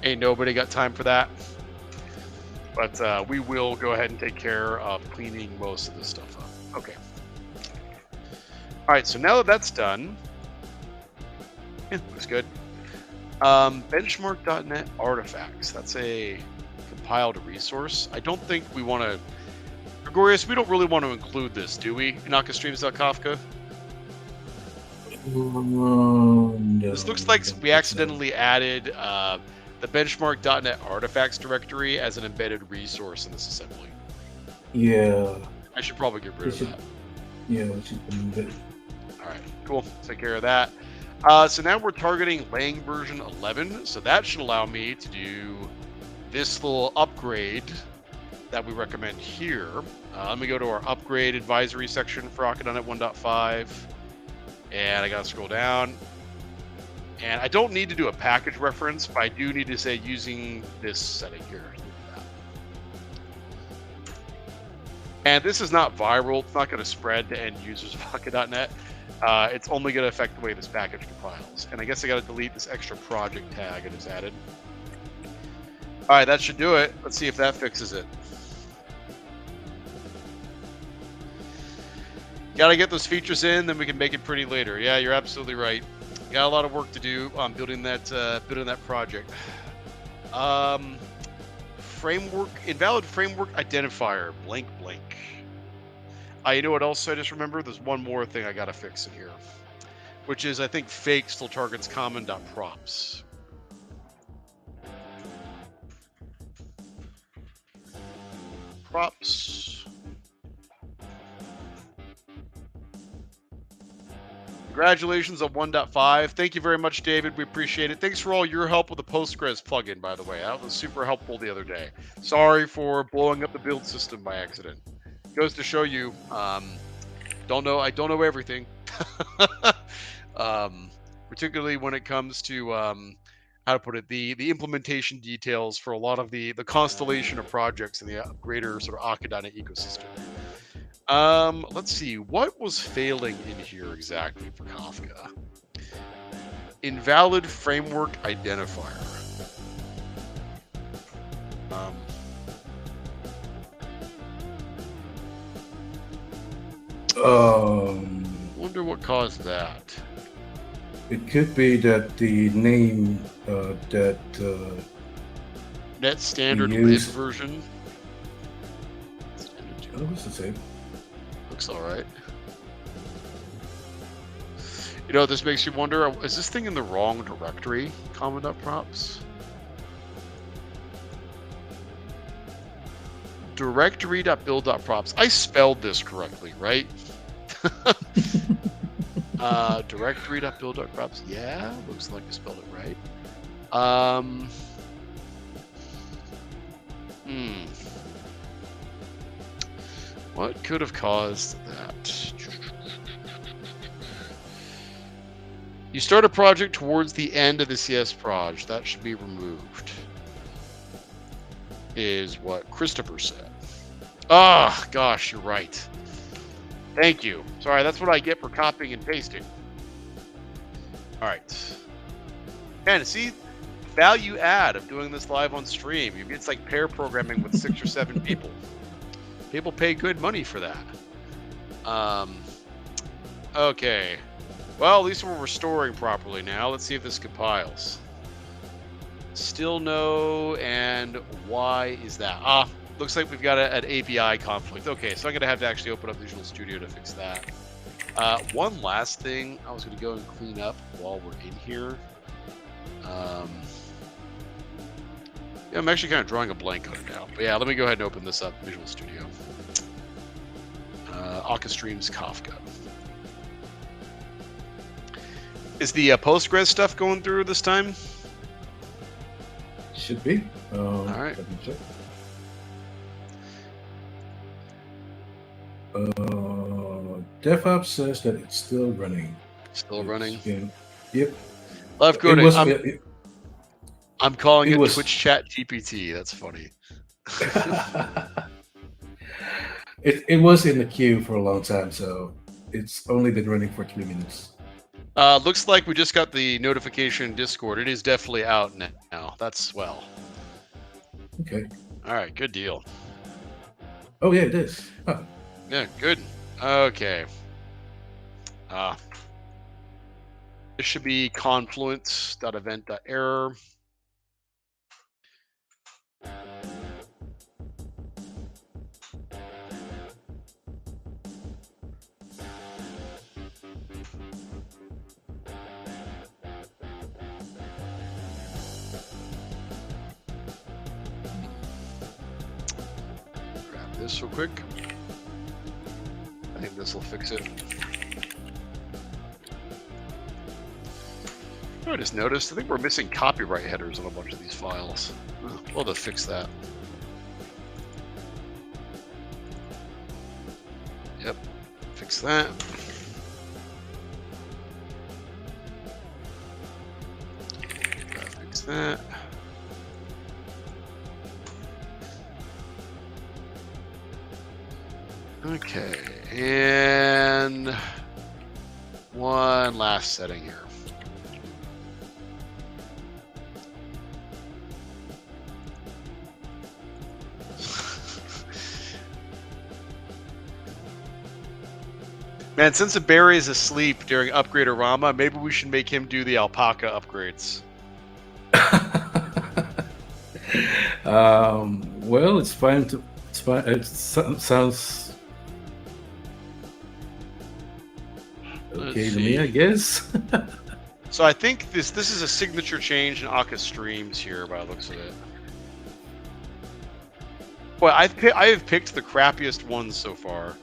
Ain't nobody got time for that. But we will go ahead and take care of cleaning most of this stuff up. Okay. All right, so now that that's done, looks good. Benchmark.net artifacts. That's a compiled resource. I don't think we want to... Gregorius, we don't really want to include this, do we? In Streams.Kafka? No, This looks like we accidentally added the benchmark.net artifacts directory as an embedded resource in this assembly. Yeah. I should probably get rid of that. Yeah, we should remove it. All right, cool. Take care of that. So now we're targeting Lang version 11. So that should allow me to do this little upgrade that we recommend here. Let me go to our upgrade advisory section for Akka.NET 1.5. And I got to scroll down. And I don't need to do a package reference, but I do need to say using this setting here. And this is not viral. It's not going to spread to end users of Akka.NET. It's only going to affect the way this package compiles. And I guess I got to delete this extra project tag I just added. All right, that should do it. Let's see if that fixes it. Got to get those features in, then we can make it pretty later. Yeah, you're absolutely right. Got a lot of work to do on building that project. Framework, invalid framework identifier, blank blank. You know what else I just remembered? There's one more thing I gotta fix in here, which is I think fake still targets common.props. Props. Congratulations on 1.5. Thank you very much, David. We appreciate it. Thanks for all your help with the Postgres plugin, by the way. That was super helpful the other day. Sorry for blowing up the build system by accident. Goes to show you, I don't know everything. Particularly when it comes to, how to put it, the implementation details for a lot of the constellation of projects in the greater sort of Akka.NET ecosystem. Let's see, what was failing in here exactly for Kafka? Invalid framework identifier. Wonder what caused that. It could be that the name that Net standard lib version. Oh, what's the same? Looks all right. You know, this makes you wonder, is this thing in the wrong directory? Common.props? Directory.build.props. I spelled this correctly, right? Directory.build.props. Yeah, looks like I spelled it right. What could have caused that? You start a project towards the end of the CS proj. That should be removed. Is what Christopher said. Ah, gosh, you're right. Thank you. Sorry, that's what I get for copying and pasting. All right. And see, value add of doing this live on stream. It's like pair programming with 6 or 7 people. People pay good money for that. Okay. Well, at least we're restoring properly now. Let's see if this compiles. Still no, and why is that? Looks like we've got an API conflict. Okay, so I'm going to have to actually open up Visual Studio to fix that. One last thing I was going to go and clean up while we're in here. Yeah, I'm actually kind of drawing a blank on it now. But yeah, let me go ahead and open this up, Visual Studio. Streams Kafka. Is the Postgres stuff going through this time? Should be. All right. Let me check. DevOps says that it's still running. Still running? Yep. Love coding. I'm calling it Twitch Chat GPT. That's funny. It was in the queue for a long time, so it's only been running for 3 minutes. Looks like we just got the notification in Discord. It is definitely out now. That's swell. Okay. All right, good deal. Oh yeah, it is. Huh. Yeah, good. Okay. This should be confluence.event.error. Grab this real quick. I think this will fix it. I just noticed, I think we're missing copyright headers on a bunch of these files. We'll have to fix that. Yep, fix that. Fix that. Okay, and one last setting here. Man, since Barry is asleep during Upgrade-o-Rama, maybe we should make him do the alpaca upgrades. Well, it's fine. It's fine. It sounds okay to me, I guess. So I think this is a signature change in Akka Streams here, by the looks of it. Well, I have picked the crappiest ones so far.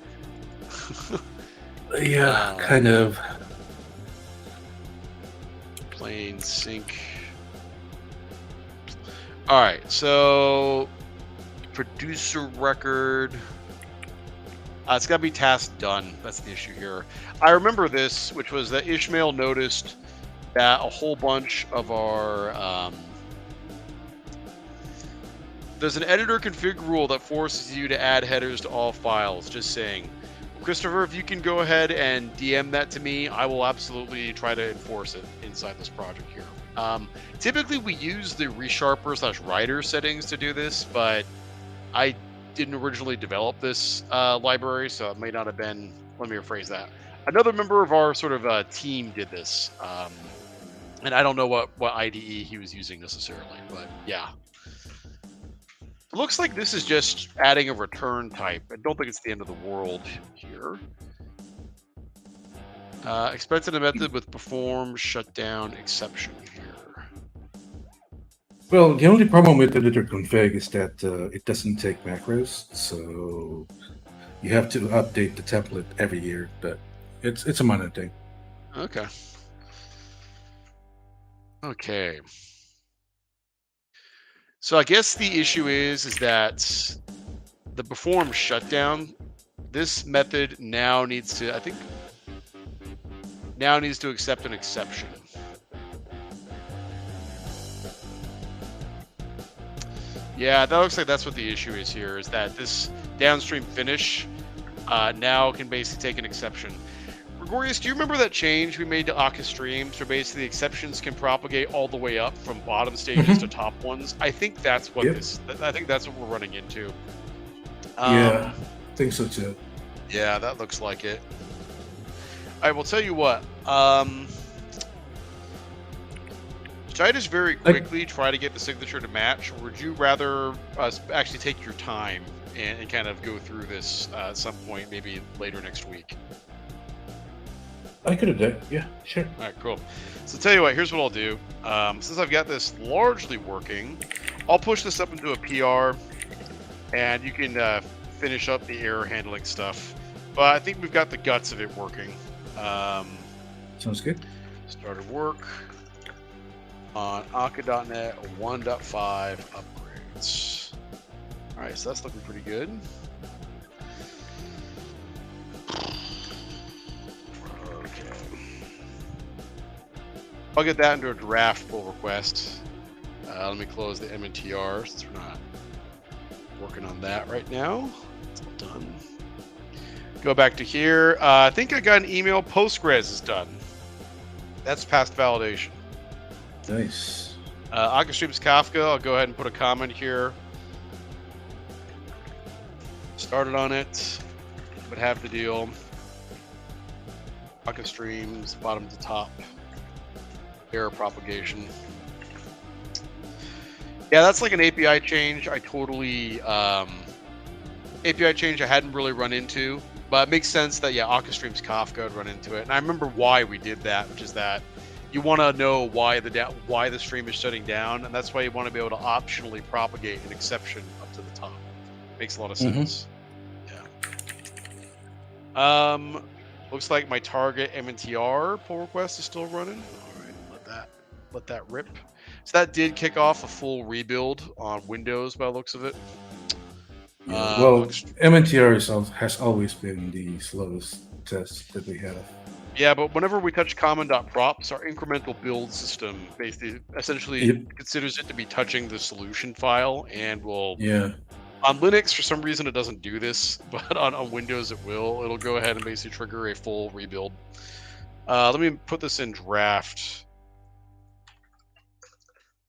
Yeah, kind of. Plain sync. All right, so producer record. It's got to be task done. That's the issue here. I remember this, which was that Ishmael noticed that a whole bunch of our there's an editor config rule that forces you to add headers to all files. Just saying. Christopher, if you can go ahead and DM that to me, I will absolutely try to enforce it inside this project here. Typically, we use the resharper/writer settings to do this, but I didn't originally develop this library, so it may not have been. Let me rephrase that. Another member of our sort of team did this, and I don't know what IDE he was using necessarily, but yeah. It looks like this is just adding a return type. I don't think it's the end of the world here. Expected a method with perform shutdown exception here. Well, the only problem with editor config is that it doesn't take macros, so you have to update the template every year. But it's a minor thing. Okay. Okay. So I guess the issue is that the perform shutdown, this method now needs to, I think, now needs to accept an exception. Yeah, that looks like that's what the issue is here, is that this downstream finish now can basically take an exception. Gregorius, do you remember that change we made to Akka streams, where basically exceptions can propagate all the way up from bottom stages to top ones? I think that's what Yep. I think that's what we're running into. Yeah, I think so too. Yeah, that looks like it. I will tell you what. Should I just very quickly try to get the signature to match, or would you rather us actually take your time and kind of go through this at some point, maybe later next week? I could have done. Yeah, sure. All right, cool. So tell you what, here's what I'll do. Since I've got this largely working, I'll push this up into a PR, and you can finish up the error handling stuff. But I think we've got the guts of it working. Sounds good. Started work on Akka.net 1.5 upgrades. All right, so that's looking pretty good. Okay. I'll get that into a draft pull request. Let me close the MNTR since we're not working on that right now. It's all done. Go back to here. I think I got an email. Postgres is done. That's past validation. Nice. Akka Streams Kafka, I'll go ahead and put a comment here. Started on it, but have the deal. Akka Streams, bottom to top. Error propagation. Yeah, that's like an API change. I totally API change I hadn't really run into, but it makes sense that Akka Streams Kafka would run into it. And I remember why we did that, which is that you want to know why the stream is shutting down, and that's why you want to be able to optionally propagate an exception up to the top. Makes a lot of sense. Yeah. Looks like my target MNTR pull request is still running. All right, let that rip. So that did kick off a full rebuild on Windows by the looks of it. Yeah, well, MNTR has always been the slowest test that we have. Yeah, but whenever we touch common.props, our incremental build system basically essentially considers it to be touching the solution file, and will. Yeah. On Linux, for some reason, it doesn't do this, but on Windows, it will. It'll go ahead and basically trigger a full rebuild. Let me put this in draft.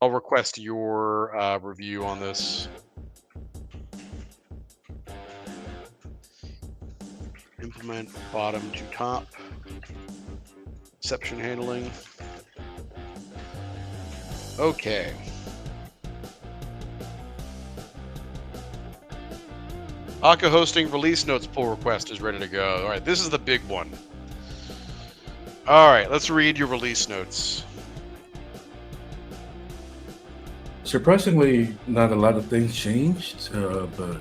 I'll request your review on this. Implement bottom to top. Exception handling. Okay. Akka hosting release notes pull request is ready to go. All right, this is the big one. All right, let's read your release notes. Surprisingly, not a lot of things changed, but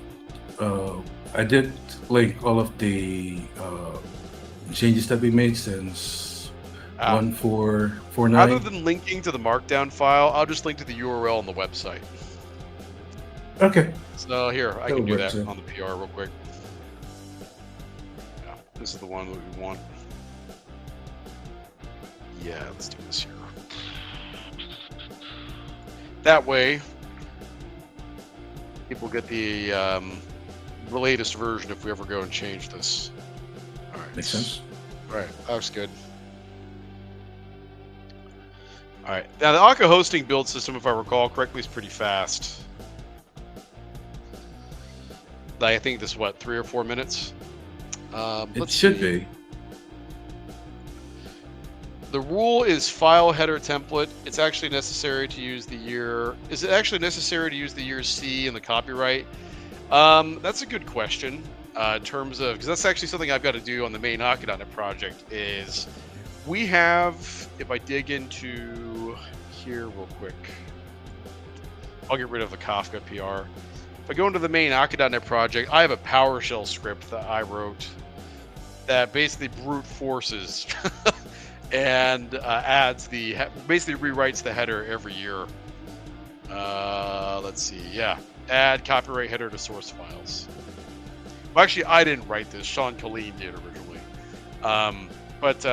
I did link all of the changes that we made since 1.4.9. Rather than linking to the markdown file, I'll just link to the URL on the website. Okay. So here, I can do that on the PR real quick. Yeah, this is the one that we want. Yeah, let's do this here. That way, people get the latest version if we ever go and change this. All right. Makes sense. All right, that looks good. All right, now the Akka hosting build system, if I recall correctly, is pretty fast. I think this is what, 3 or 4 minutes. It should be. The rule is file header template. It's actually necessary to use the year. Is it actually necessary to use the year C in the copyright? That's a good question. In terms of, because that's actually something I've got to do on the main Akka.net project. Is we have, if I dig into here real quick, I'll get rid of the Kafka PR. If I go into the main Akka.net project, I have a PowerShell script that I wrote that basically brute forces and adds basically rewrites the header every year. Let's see, yeah, add copyright header to source files. Well, actually, I didn't write this. Sean Colleen did originally. But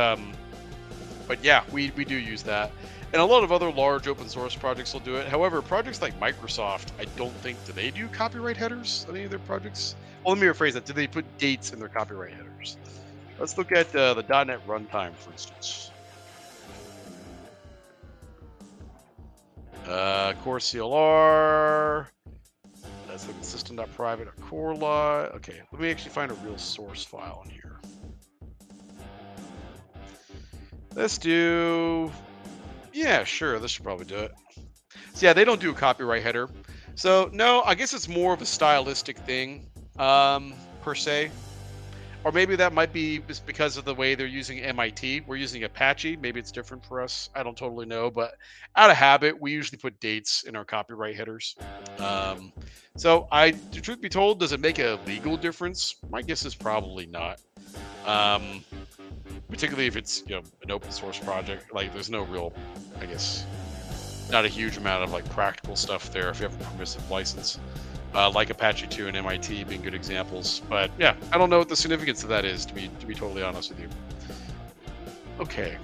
yeah, we do use that. And a lot of other large open source projects will do it. However, projects like Microsoft, I don't think, do they do copyright headers on any of their projects? Well, let me rephrase that. Do they put dates in their copyright headers? Let's look at the .NET runtime, for instance. Core CLR. That's like system.private.core lot. Okay, let me actually find a real source file in here. Let's do. Yeah, sure. This should probably do it. So yeah, they don't do a copyright header. So no, I guess it's more of a stylistic thing, per se. Or maybe that might be just because of the way they're using MIT. We're using Apache. Maybe it's different for us. I don't totally know, but out of habit, we usually put dates in our copyright headers. So the truth be told, does it make a legal difference? My guess is probably not. Particularly if it's an open source project. Like there's no real, I guess, not a huge amount of like practical stuff there if you have a permissive license. Like Apache 2 and MIT being good examples. But yeah, I don't know what the significance of that is, to be totally honest with you. Okay.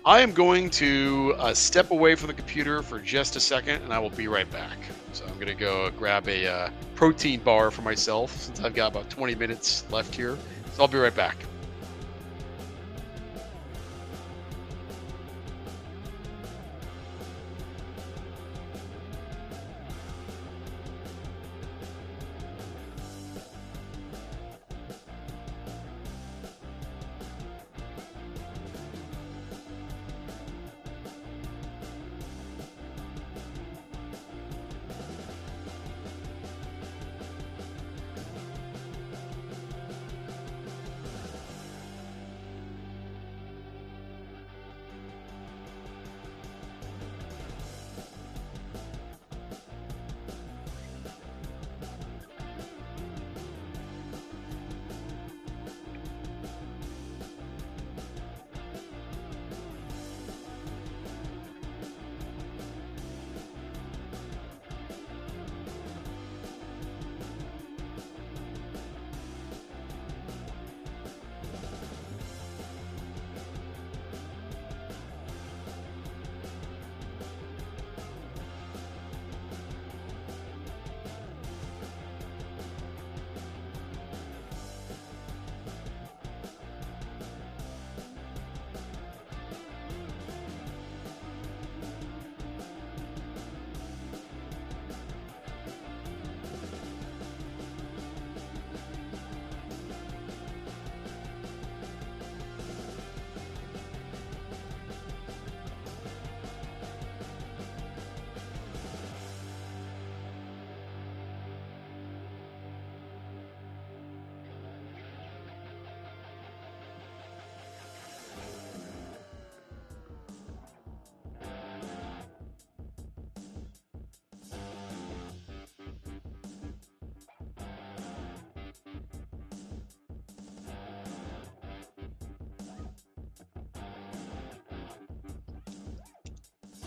I am going to step away from the computer for just a second, and I will be right back. So I'm going to go grab a protein bar for myself, since I've got about 20 minutes left here. So I'll be right back.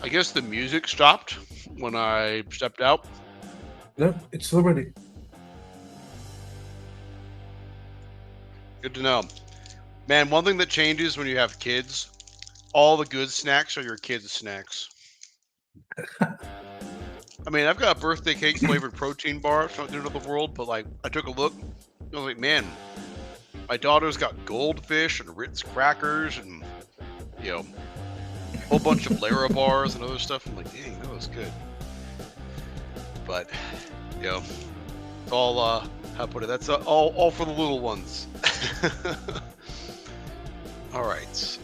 I guess the music stopped when I stepped out. No, it's still ready. Good to know. Man, one thing that changes when you have kids, all the good snacks are your kids' snacks. I mean, I've got a birthday cake flavored protein bar. It's not the end of the world, but like, I took a look. I was like, man, my daughter's got goldfish and Ritz crackers and, a whole bunch of Lara bars and other stuff. I'm like, dang, that was good. But, it's all, how to put it, that's all for the little ones. All right.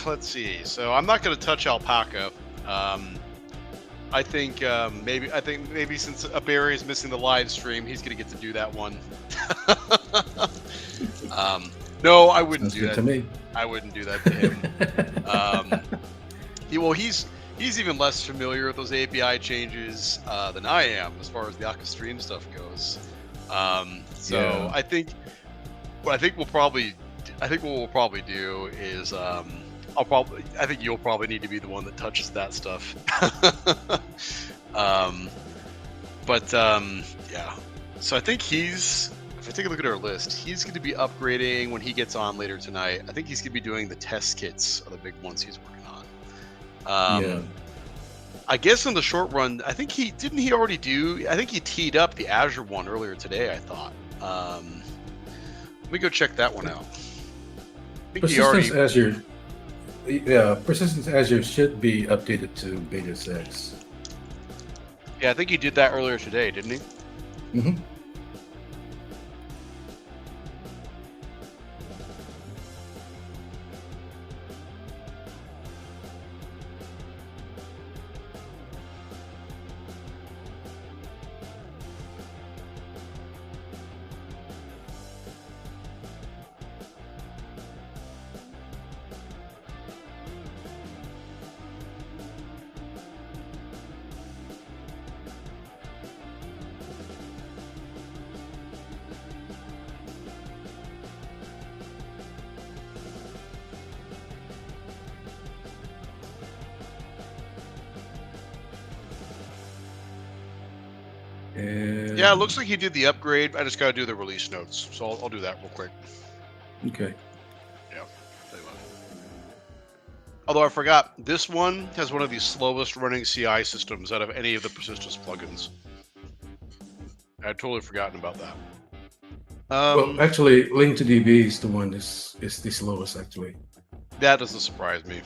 Let's see. So I'm not going to touch alpaca. I think maybe since Barry is missing the live stream, he's going to get to do that one. No, I wouldn't do that to me. I wouldn't do that to him. He's even less familiar with those API changes than I am as far as the Akka Stream stuff goes. Yeah. I think what we'll probably do is I think you'll probably need to be the one that touches that stuff. Yeah. So I think if I take a look at our list, he's going to be upgrading when he gets on later tonight. I think he's going to be doing the test kits, are the big ones he's working on. Yeah. I guess in the short run, I think he teed up the Azure one earlier today, I thought. Let me go check that one out. I think he Persistence already. Persistence Azure should be updated to beta 6. Yeah, I think he did that earlier today, didn't he? Mm-hmm. And Yeah, it looks like he did the upgrade. I just got to do the release notes, so I'll do that real quick. okay. Yeah. Tell you what. Although I forgot, this one has one of the slowest running CI systems out of any of the persistence plugins. I'd totally forgotten about that. Well, actually, Link to DB is the one is the slowest actually, That doesn't surprise me.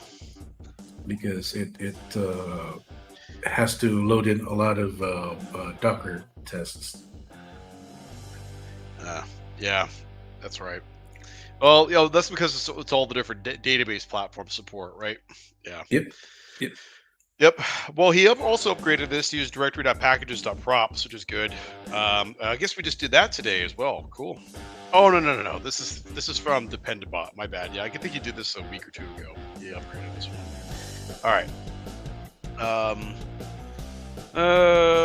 because it has to load in a lot of Docker tests. Yeah, that's right. Well, that's because it's all the different database platform support, right? Yeah. Yep. Well, he also upgraded this to use directory.packages.props, which is good. I guess we just did that today as well. Cool. Oh no. This is from Dependabot. My bad. Yeah, I think you did this a week or two ago. He upgraded this one. All right.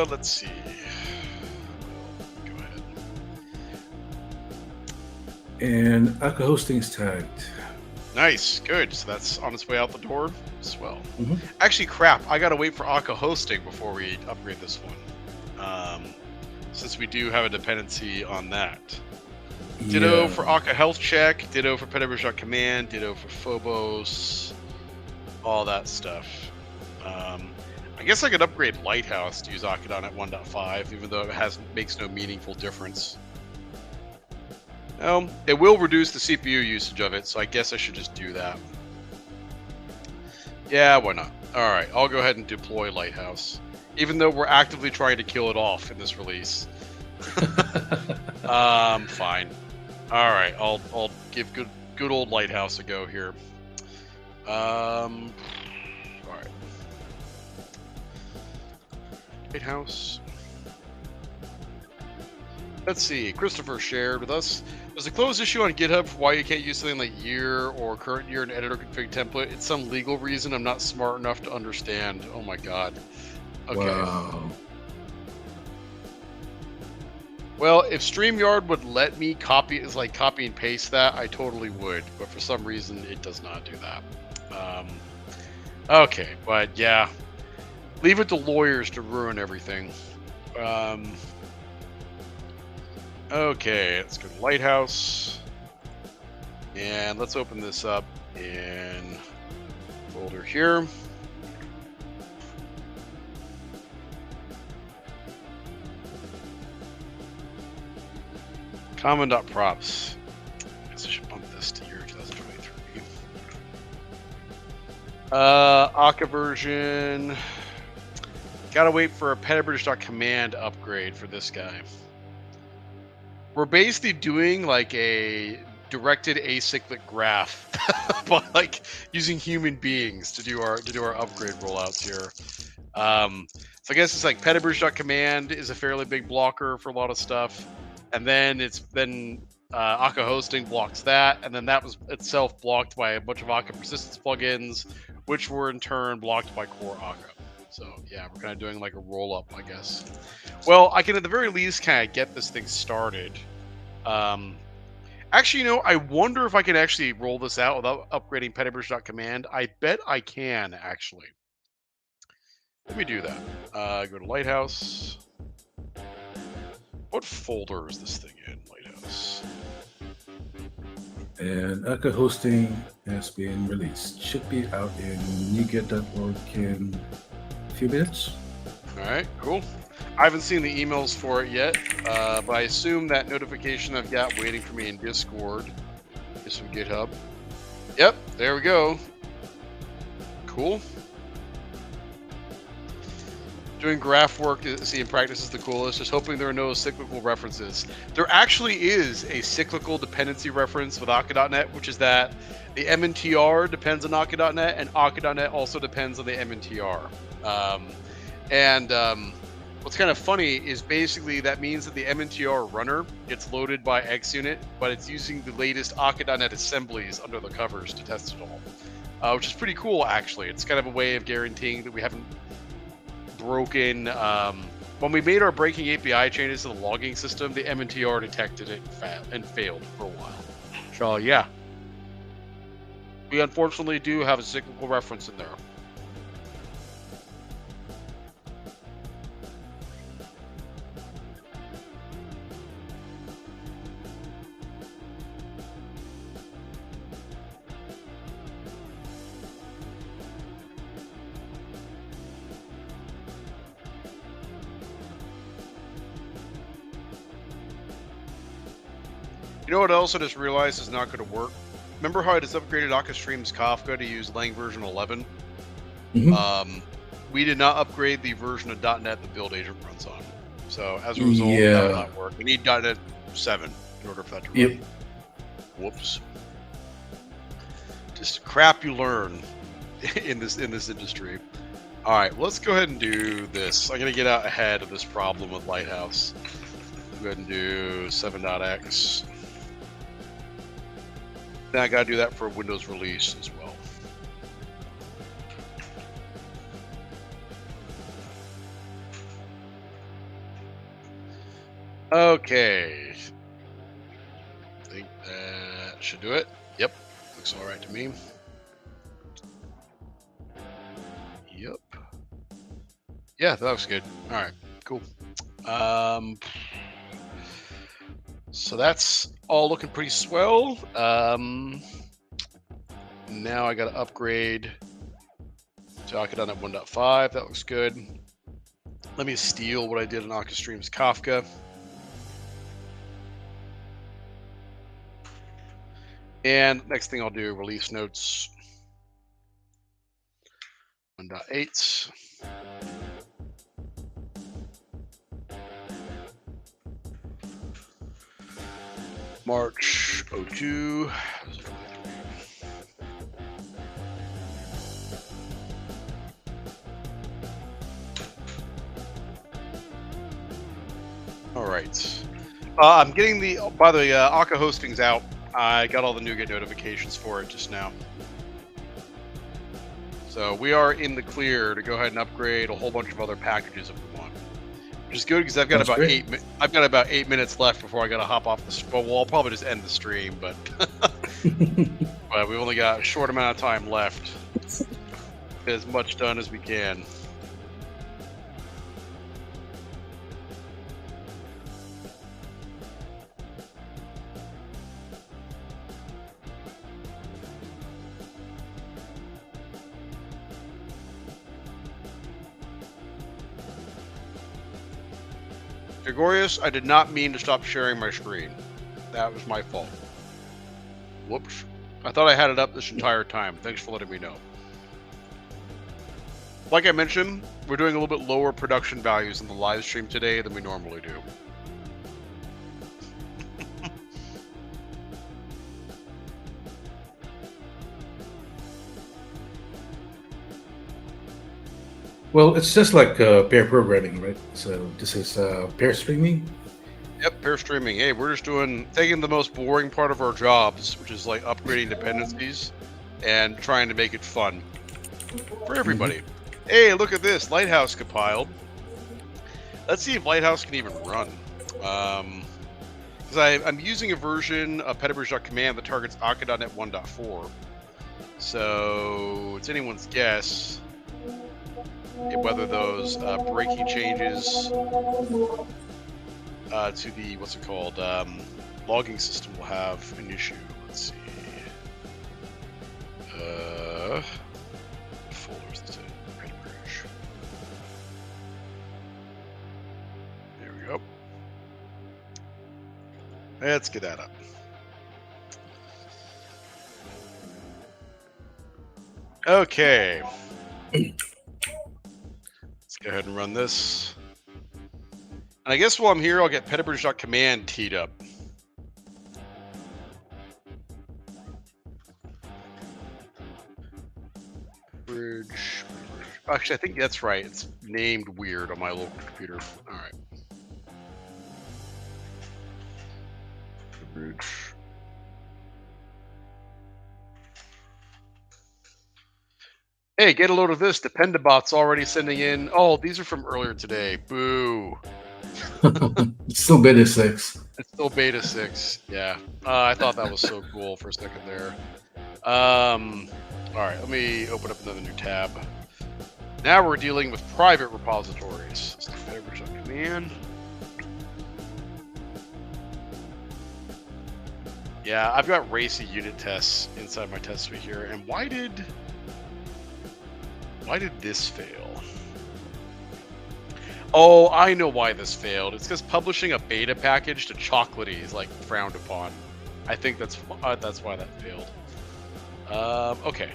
Let's see. Go ahead. And Akka Hosting is tagged. Nice, good. So that's on its way out the door. Swell. Mm-hmm. Actually, crap. I gotta wait for Akka Hosting before we upgrade this one. Since we do have a dependency on that. Ditto for Akka Health Check. Ditto for Petabridge.command. Ditto for Phobos. All that stuff. I guess I could upgrade Lighthouse to use Akka.NET 1.5, even though it makes no meaningful difference. It will reduce the CPU usage of it, so I guess I should just do that. Yeah, why not? Alright, I'll go ahead and deploy Lighthouse. Even though we're actively trying to kill it off in this release. Fine. Alright, I'll give good old Lighthouse a go here. Alright. Lighthouse. Let's see. Christopher shared with us. There's a closed issue on GitHub for why you can't use something like year or current year in editor config template. It's some legal reason I'm not smart enough to understand. Oh my god. Okay. Wow. Well, if StreamYard would let me copy and paste that, I totally would. But for some reason, it does not do that. Okay, but yeah. Leave it to lawyers to ruin everything. Okay, let's go to Lighthouse. And let's open this up in folder here. Common.props. I guess I should bump this to year 2023. Akka version. Gotta wait for a Petabridge.command upgrade for this guy. We're basically doing like a directed acyclic graph, but like using human beings to do our upgrade rollouts here. So I guess it's like Petabridge.command is a fairly big blocker for a lot of stuff, and then Akka Hosting blocks that, and then that was itself blocked by a bunch of Akka persistence plugins, which were in turn blocked by core Akka. So yeah, we're kind of doing like a roll up, I guess. Well, I can at the very least kind of get this thing started. Actually, I wonder if I can actually roll this out without upgrading Petabridge.command. I bet I can, actually. Let me do that. Go to Lighthouse. What folder is this thing in, Lighthouse? And Akka Hosting has been released. Should be out in NuGet.org in a few minutes. All right, cool. I haven't seen the emails for it yet, but I assume that notification I've got waiting for me in Discord is from GitHub. Yep, there we go. Cool. Doing graph work, in practice is the coolest. Just hoping there are no cyclical references. There actually is a cyclical dependency reference with Akka.NET, which is that the MNTR depends on Akka.NET, and Akka.NET also depends on the MNTR. What's kind of funny is basically that means that the MNTR runner gets loaded by XUnit, but it's using the latest Akka.NET assemblies under the covers to test it all, which is pretty cool, actually. It's kind of a way of guaranteeing that we haven't broken. When we made our breaking API changes to the logging system, the MNTR detected it and failed for a while. So, yeah. We unfortunately do have a cyclical reference in there. You know what else I just realized is not going to work? Remember how I just upgraded Akka Streams Kafka to use Lang version 11? Mm-hmm. We did not upgrade the version of .NET the build agent runs on. So as a result, that will not work. We need .NET 7 in order for that to run. Yep. Whoops. Just crap you learn in this industry. All right, let's go ahead and do this. I'm going to get out ahead of this problem with Lighthouse. Go ahead and do 7.x. Then I got to do that for Windows release as well. Okay. I think that should do it. Yep. Looks all right to me. Yep. Yeah, that looks good. All right, cool. So that's all looking pretty swell. Now I got to upgrade to Akka.NET 1.5. That looks good. Let me steal what I did in Akka Streams Kafka. And next thing I'll do, release notes 1.8. March 02. All right. I'm getting the, by the way, Akka hosting's out. I got all the NuGet notifications for it just now. So we are in the clear to go ahead and upgrade a whole bunch of other packages if we want. Which is good because I've got about 8 minutes left before I got to hop off the. Well, I'll probably just end the stream, but but we've only got a short amount of time left. Get as much done as we can. Gregorius, I did not mean to stop sharing my screen. That was my fault. Whoops. I thought I had it up this entire time. Thanks for letting me know. Like I mentioned, we're doing a little bit lower production values in the live stream today than we normally do. Well, it's just like pair programming, right? So this is pair streaming. Yep, pair streaming. Hey, we're just taking the most boring part of our jobs, which is like upgrading dependencies, and trying to make it fun for everybody. Mm-hmm. Hey, look at this. Lighthouse compiled. Let's see if Lighthouse can even run. Because I'm using a version of petabridge.command that targets Akka.NET 1.4. So it's anyone's guess whether those breaking changes to the, what's it called, logging system will have an issue. Let's see. What folder is this in? Petabridge. we go. Let's get that up. Okay. Let's go ahead and run this. And I guess while I'm here, I'll get petabridge.command teed up. Bridge. Actually, I think that's right. It's named weird on my local computer. All right. Bridge. Hey, get a load of this. Dependabot's already sending in. Oh, these are from earlier today. Boo. It's still beta 6. It's still beta 6. Yeah. I thought that was so cool for a second there. All right, let me open up another new tab. Now we're dealing with private repositories. So command. Yeah, I've got racy unit tests inside my test suite here. And why did this fail? Oh, I know why this failed. It's because publishing a beta package to Chocolatey is like frowned upon. I think that's why that failed. Okay.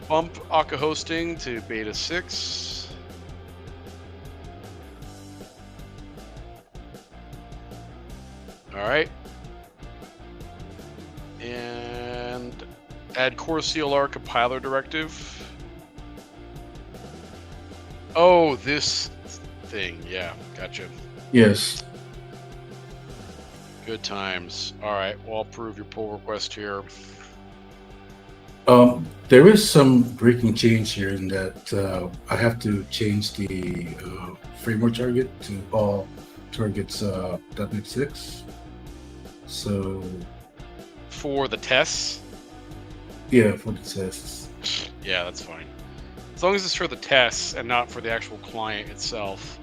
Bump Akka hosting to beta 6. All right. And add core CLR compiler directive. Oh, this thing. Yeah, gotcha. Yes. Good times. All right, well, I'll approve your pull request here. There is some breaking change here in that I have to change the framework target to all targets .NET 6. So For the tests? yeah, for the tests. Yeah, that's fine. As long as it's for the tests and not for the actual client itself.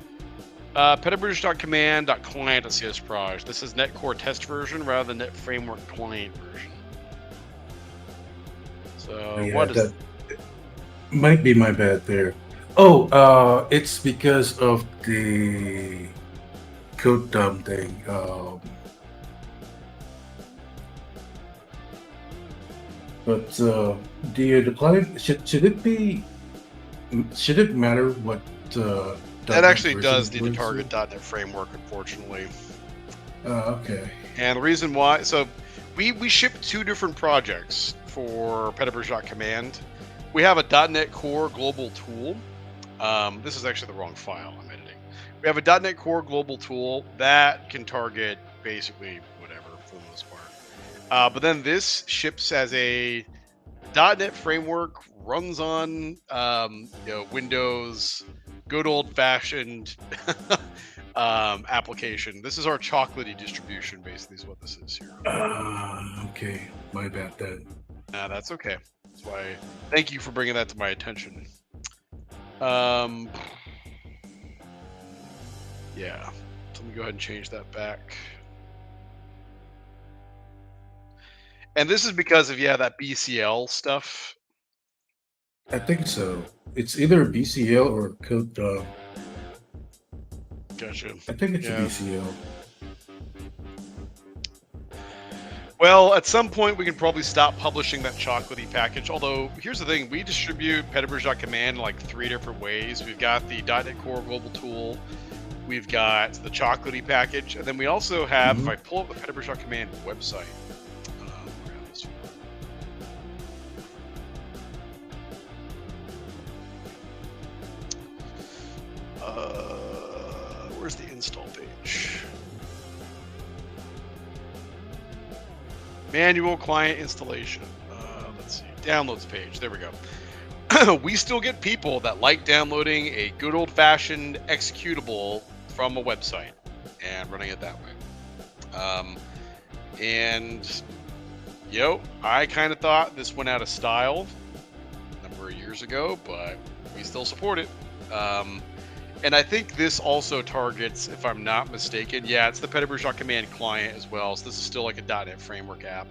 Petabridge.command.client.csproj. This is netcore test version rather than net framework client version. So Yeah, what is that might be my bad there. Oh, it's because of the code dump thing. But the client should it matter what that actually does need to target .NET framework, unfortunately. Okay. And the reason why, so we ship 2 different projects for petabridge.command. We have a .NET Core global tool. This is actually the wrong file I'm editing. We have a .NET Core global tool that can target basically whatever for the most part. But then this ships as a .NET framework, runs on Windows, good old-fashioned application. This is our chocolatey distribution, basically, is what this is here. Okay, my bad then. Nah, that's okay. That's why. Thank you for bringing that to my attention. Yeah. So let me go ahead and change that back. And this is because of that BCL stuff. I think so. It's either BCL or code dump. Gotcha. I think it's a BCL. Well, at some point we can probably stop publishing that chocolatey package. Although, here's the thing: we distribute petabridge.command in like 3 different ways. We've got the .NET Core global tool, we've got the chocolatey package, and then we also have, if I pull up the petabridge.command website, where's the install page? Manual client installation. Let's see. Downloads page. There we go. We still get people that like downloading a good old-fashioned executable from a website and running it that way. And I kind of thought this went out of style a number of years ago, but we still support it. And I think this also targets, if I'm not mistaken, it's the petabridge.command client as well. So this is still like a .NET framework app.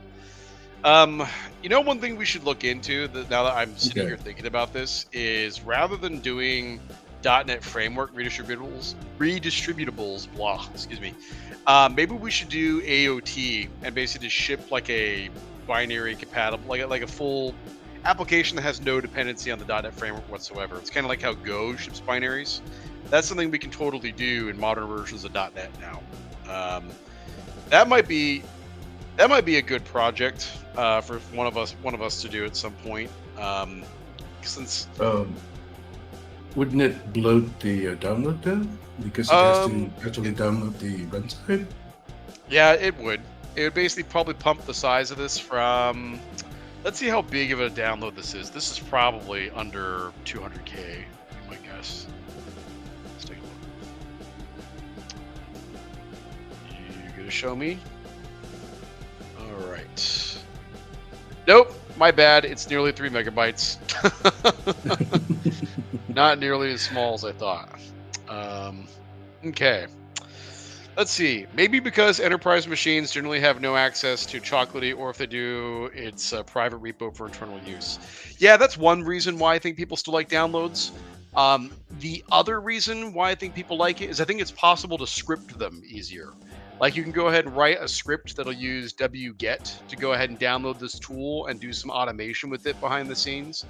One thing we should look into now that I'm sitting here thinking about this is rather than doing .NET framework redistributables, blah, excuse me. Maybe we should do AOT and basically just ship like a binary compatible, like a full application that has no dependency on the .NET framework whatsoever. It's kind of like how Go ships binaries. That's something we can totally do in modern versions of .NET now. That might be a good project for one of us to do at some point. Since wouldn't it bloat the download though? Because it has to actually download the runtime. Yeah, it would. It would basically probably pump the size of this from. Let's see how big of a download this is. This is probably under 200K, my guess. Let's take a look. You gonna show me? All right. Nope, my bad. It's nearly 3 megabytes. Not nearly as small as I thought. Okay. Let's see. Maybe because enterprise machines generally have no access to Chocolatey, or if they do, it's a private repo for internal use. Yeah, that's one reason why I think people still like downloads. The other reason why I think people like it is I think it's possible to script them easier. Like you can go ahead and write a script that'll use wget to go ahead and download this tool and do some automation with it behind the scenes.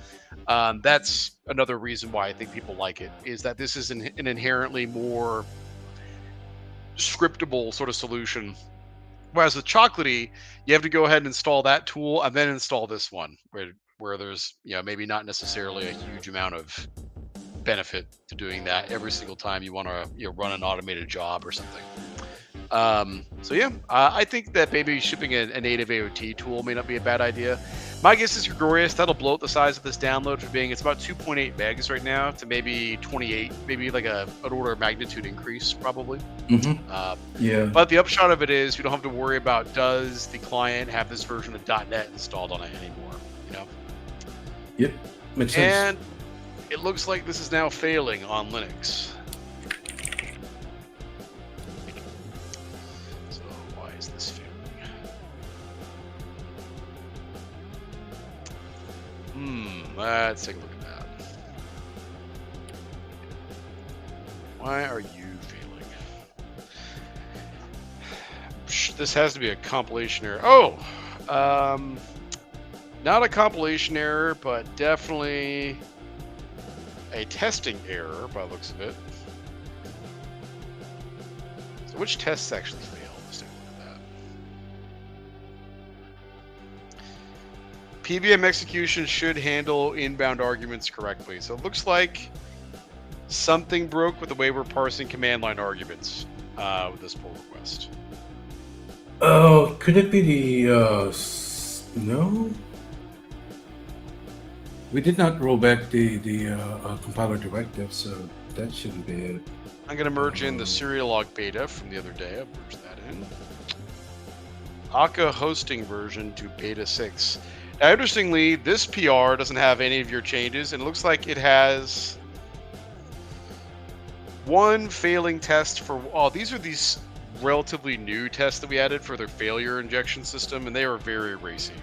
That's another reason why I think people like it, is that this is an inherently more scriptable sort of solution. Whereas with Chocolatey, you have to go ahead and install that tool and then install this one, where there's maybe not necessarily a huge amount of benefit to doing that every single time you want to run an automated job or something. So yeah, I think that maybe shipping a native AOT tool may not be a bad idea. My guess is Gregorius, that'll blow up the size of this download from being, it's about 2.8 megs right now to maybe 28, maybe like an order of magnitude increase probably. Yeah. But the upshot of it is we don't have to worry about, does the client have this version of .NET installed on it anymore, Yep, makes sense. And it looks like this is now failing on Linux. So why is this failing? Let's take a look at that. Why are you failing? This has to be a compilation error. Oh, not a compilation error, but definitely a testing error by the looks of it. So which tests actually failed? Let's take a look at that. PVM execution should handle inbound arguments correctly. So it looks like something broke with the way we're parsing command line arguments with this pull request. Oh, could it be the no? We did not roll back the compiler directive, so that shouldn't be it. I'm going to merge in the Serialog beta from the other day. I'll merge that in. Akka hosting version to beta 6. Now, interestingly, this PR doesn't have any of your changes, and it looks like it has one failing test for. Oh, these are these relatively new tests that we added for their failure injection system, and they are very racy.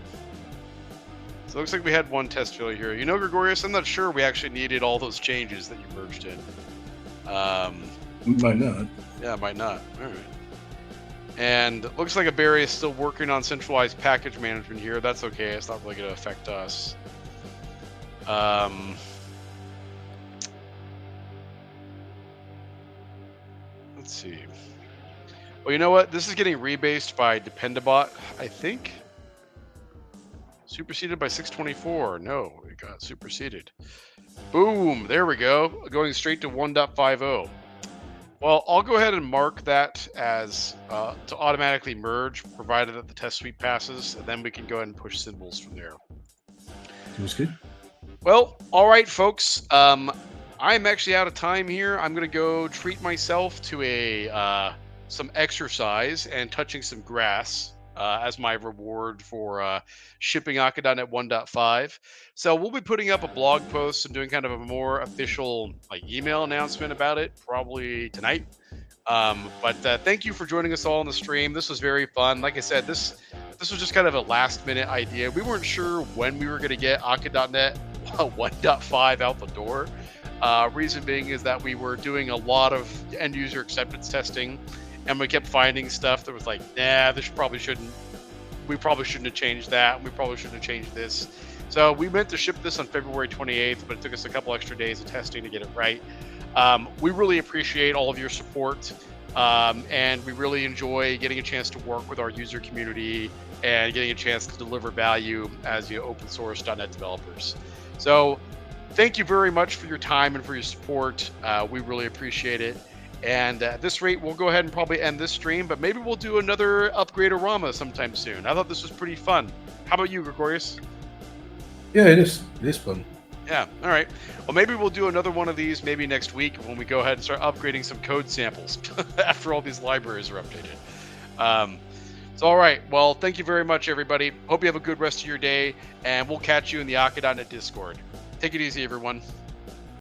So it looks like we had one test failure here. Gregorius, I'm not sure we actually needed all those changes that you merged in. Might not. Yeah, might not. All right. And it looks like Barry is still working on centralized package management here. That's okay. It's not really going to affect us. Let's see. Well, you know what? This is getting rebased by Dependabot, I think. Superseded by 624. No, it got superseded. Boom. There we go. Going straight to 1.50. Well, I'll go ahead and mark that as to automatically merge, provided that the test suite passes, and then we can go ahead and push symbols from there. Sounds good. Well, all right, folks. I'm actually out of time here. I'm going to go treat myself to some exercise and touching some grass as my reward for shipping Akka.NET 1.5. So we'll be putting up a blog post and doing kind of a more official email announcement about it probably tonight. But thank you for joining us all on the stream. This was very fun. Like I said, this was just kind of a last minute idea. We weren't sure when we were going to get Akka.NET 1.5 out the door. Reason being is that we were doing a lot of end user acceptance testing, and we kept finding stuff that was like, nah, we probably shouldn't have changed that. We probably shouldn't have changed this. So we meant to ship this on February 28th, but it took us a couple extra days of testing to get it right. We really appreciate all of your support, and we really enjoy getting a chance to work with our user community and getting a chance to deliver value as open source .NET developers. So thank you very much for your time and for your support. We really appreciate it. And at this rate, we'll go ahead and probably end this stream, but maybe we'll do another Upgrade-o-Rama sometime soon. I thought this was pretty fun. How about you, Gregorius? Yeah, it is. It is fun. Yeah, all right. Well, maybe we'll do another one of these maybe next week when we go ahead and start upgrading some code samples after all these libraries are updated. So, all right. Well, thank you very much, everybody. Hope you have a good rest of your day, and we'll catch you in the Akka.NET Discord. Take it easy, everyone.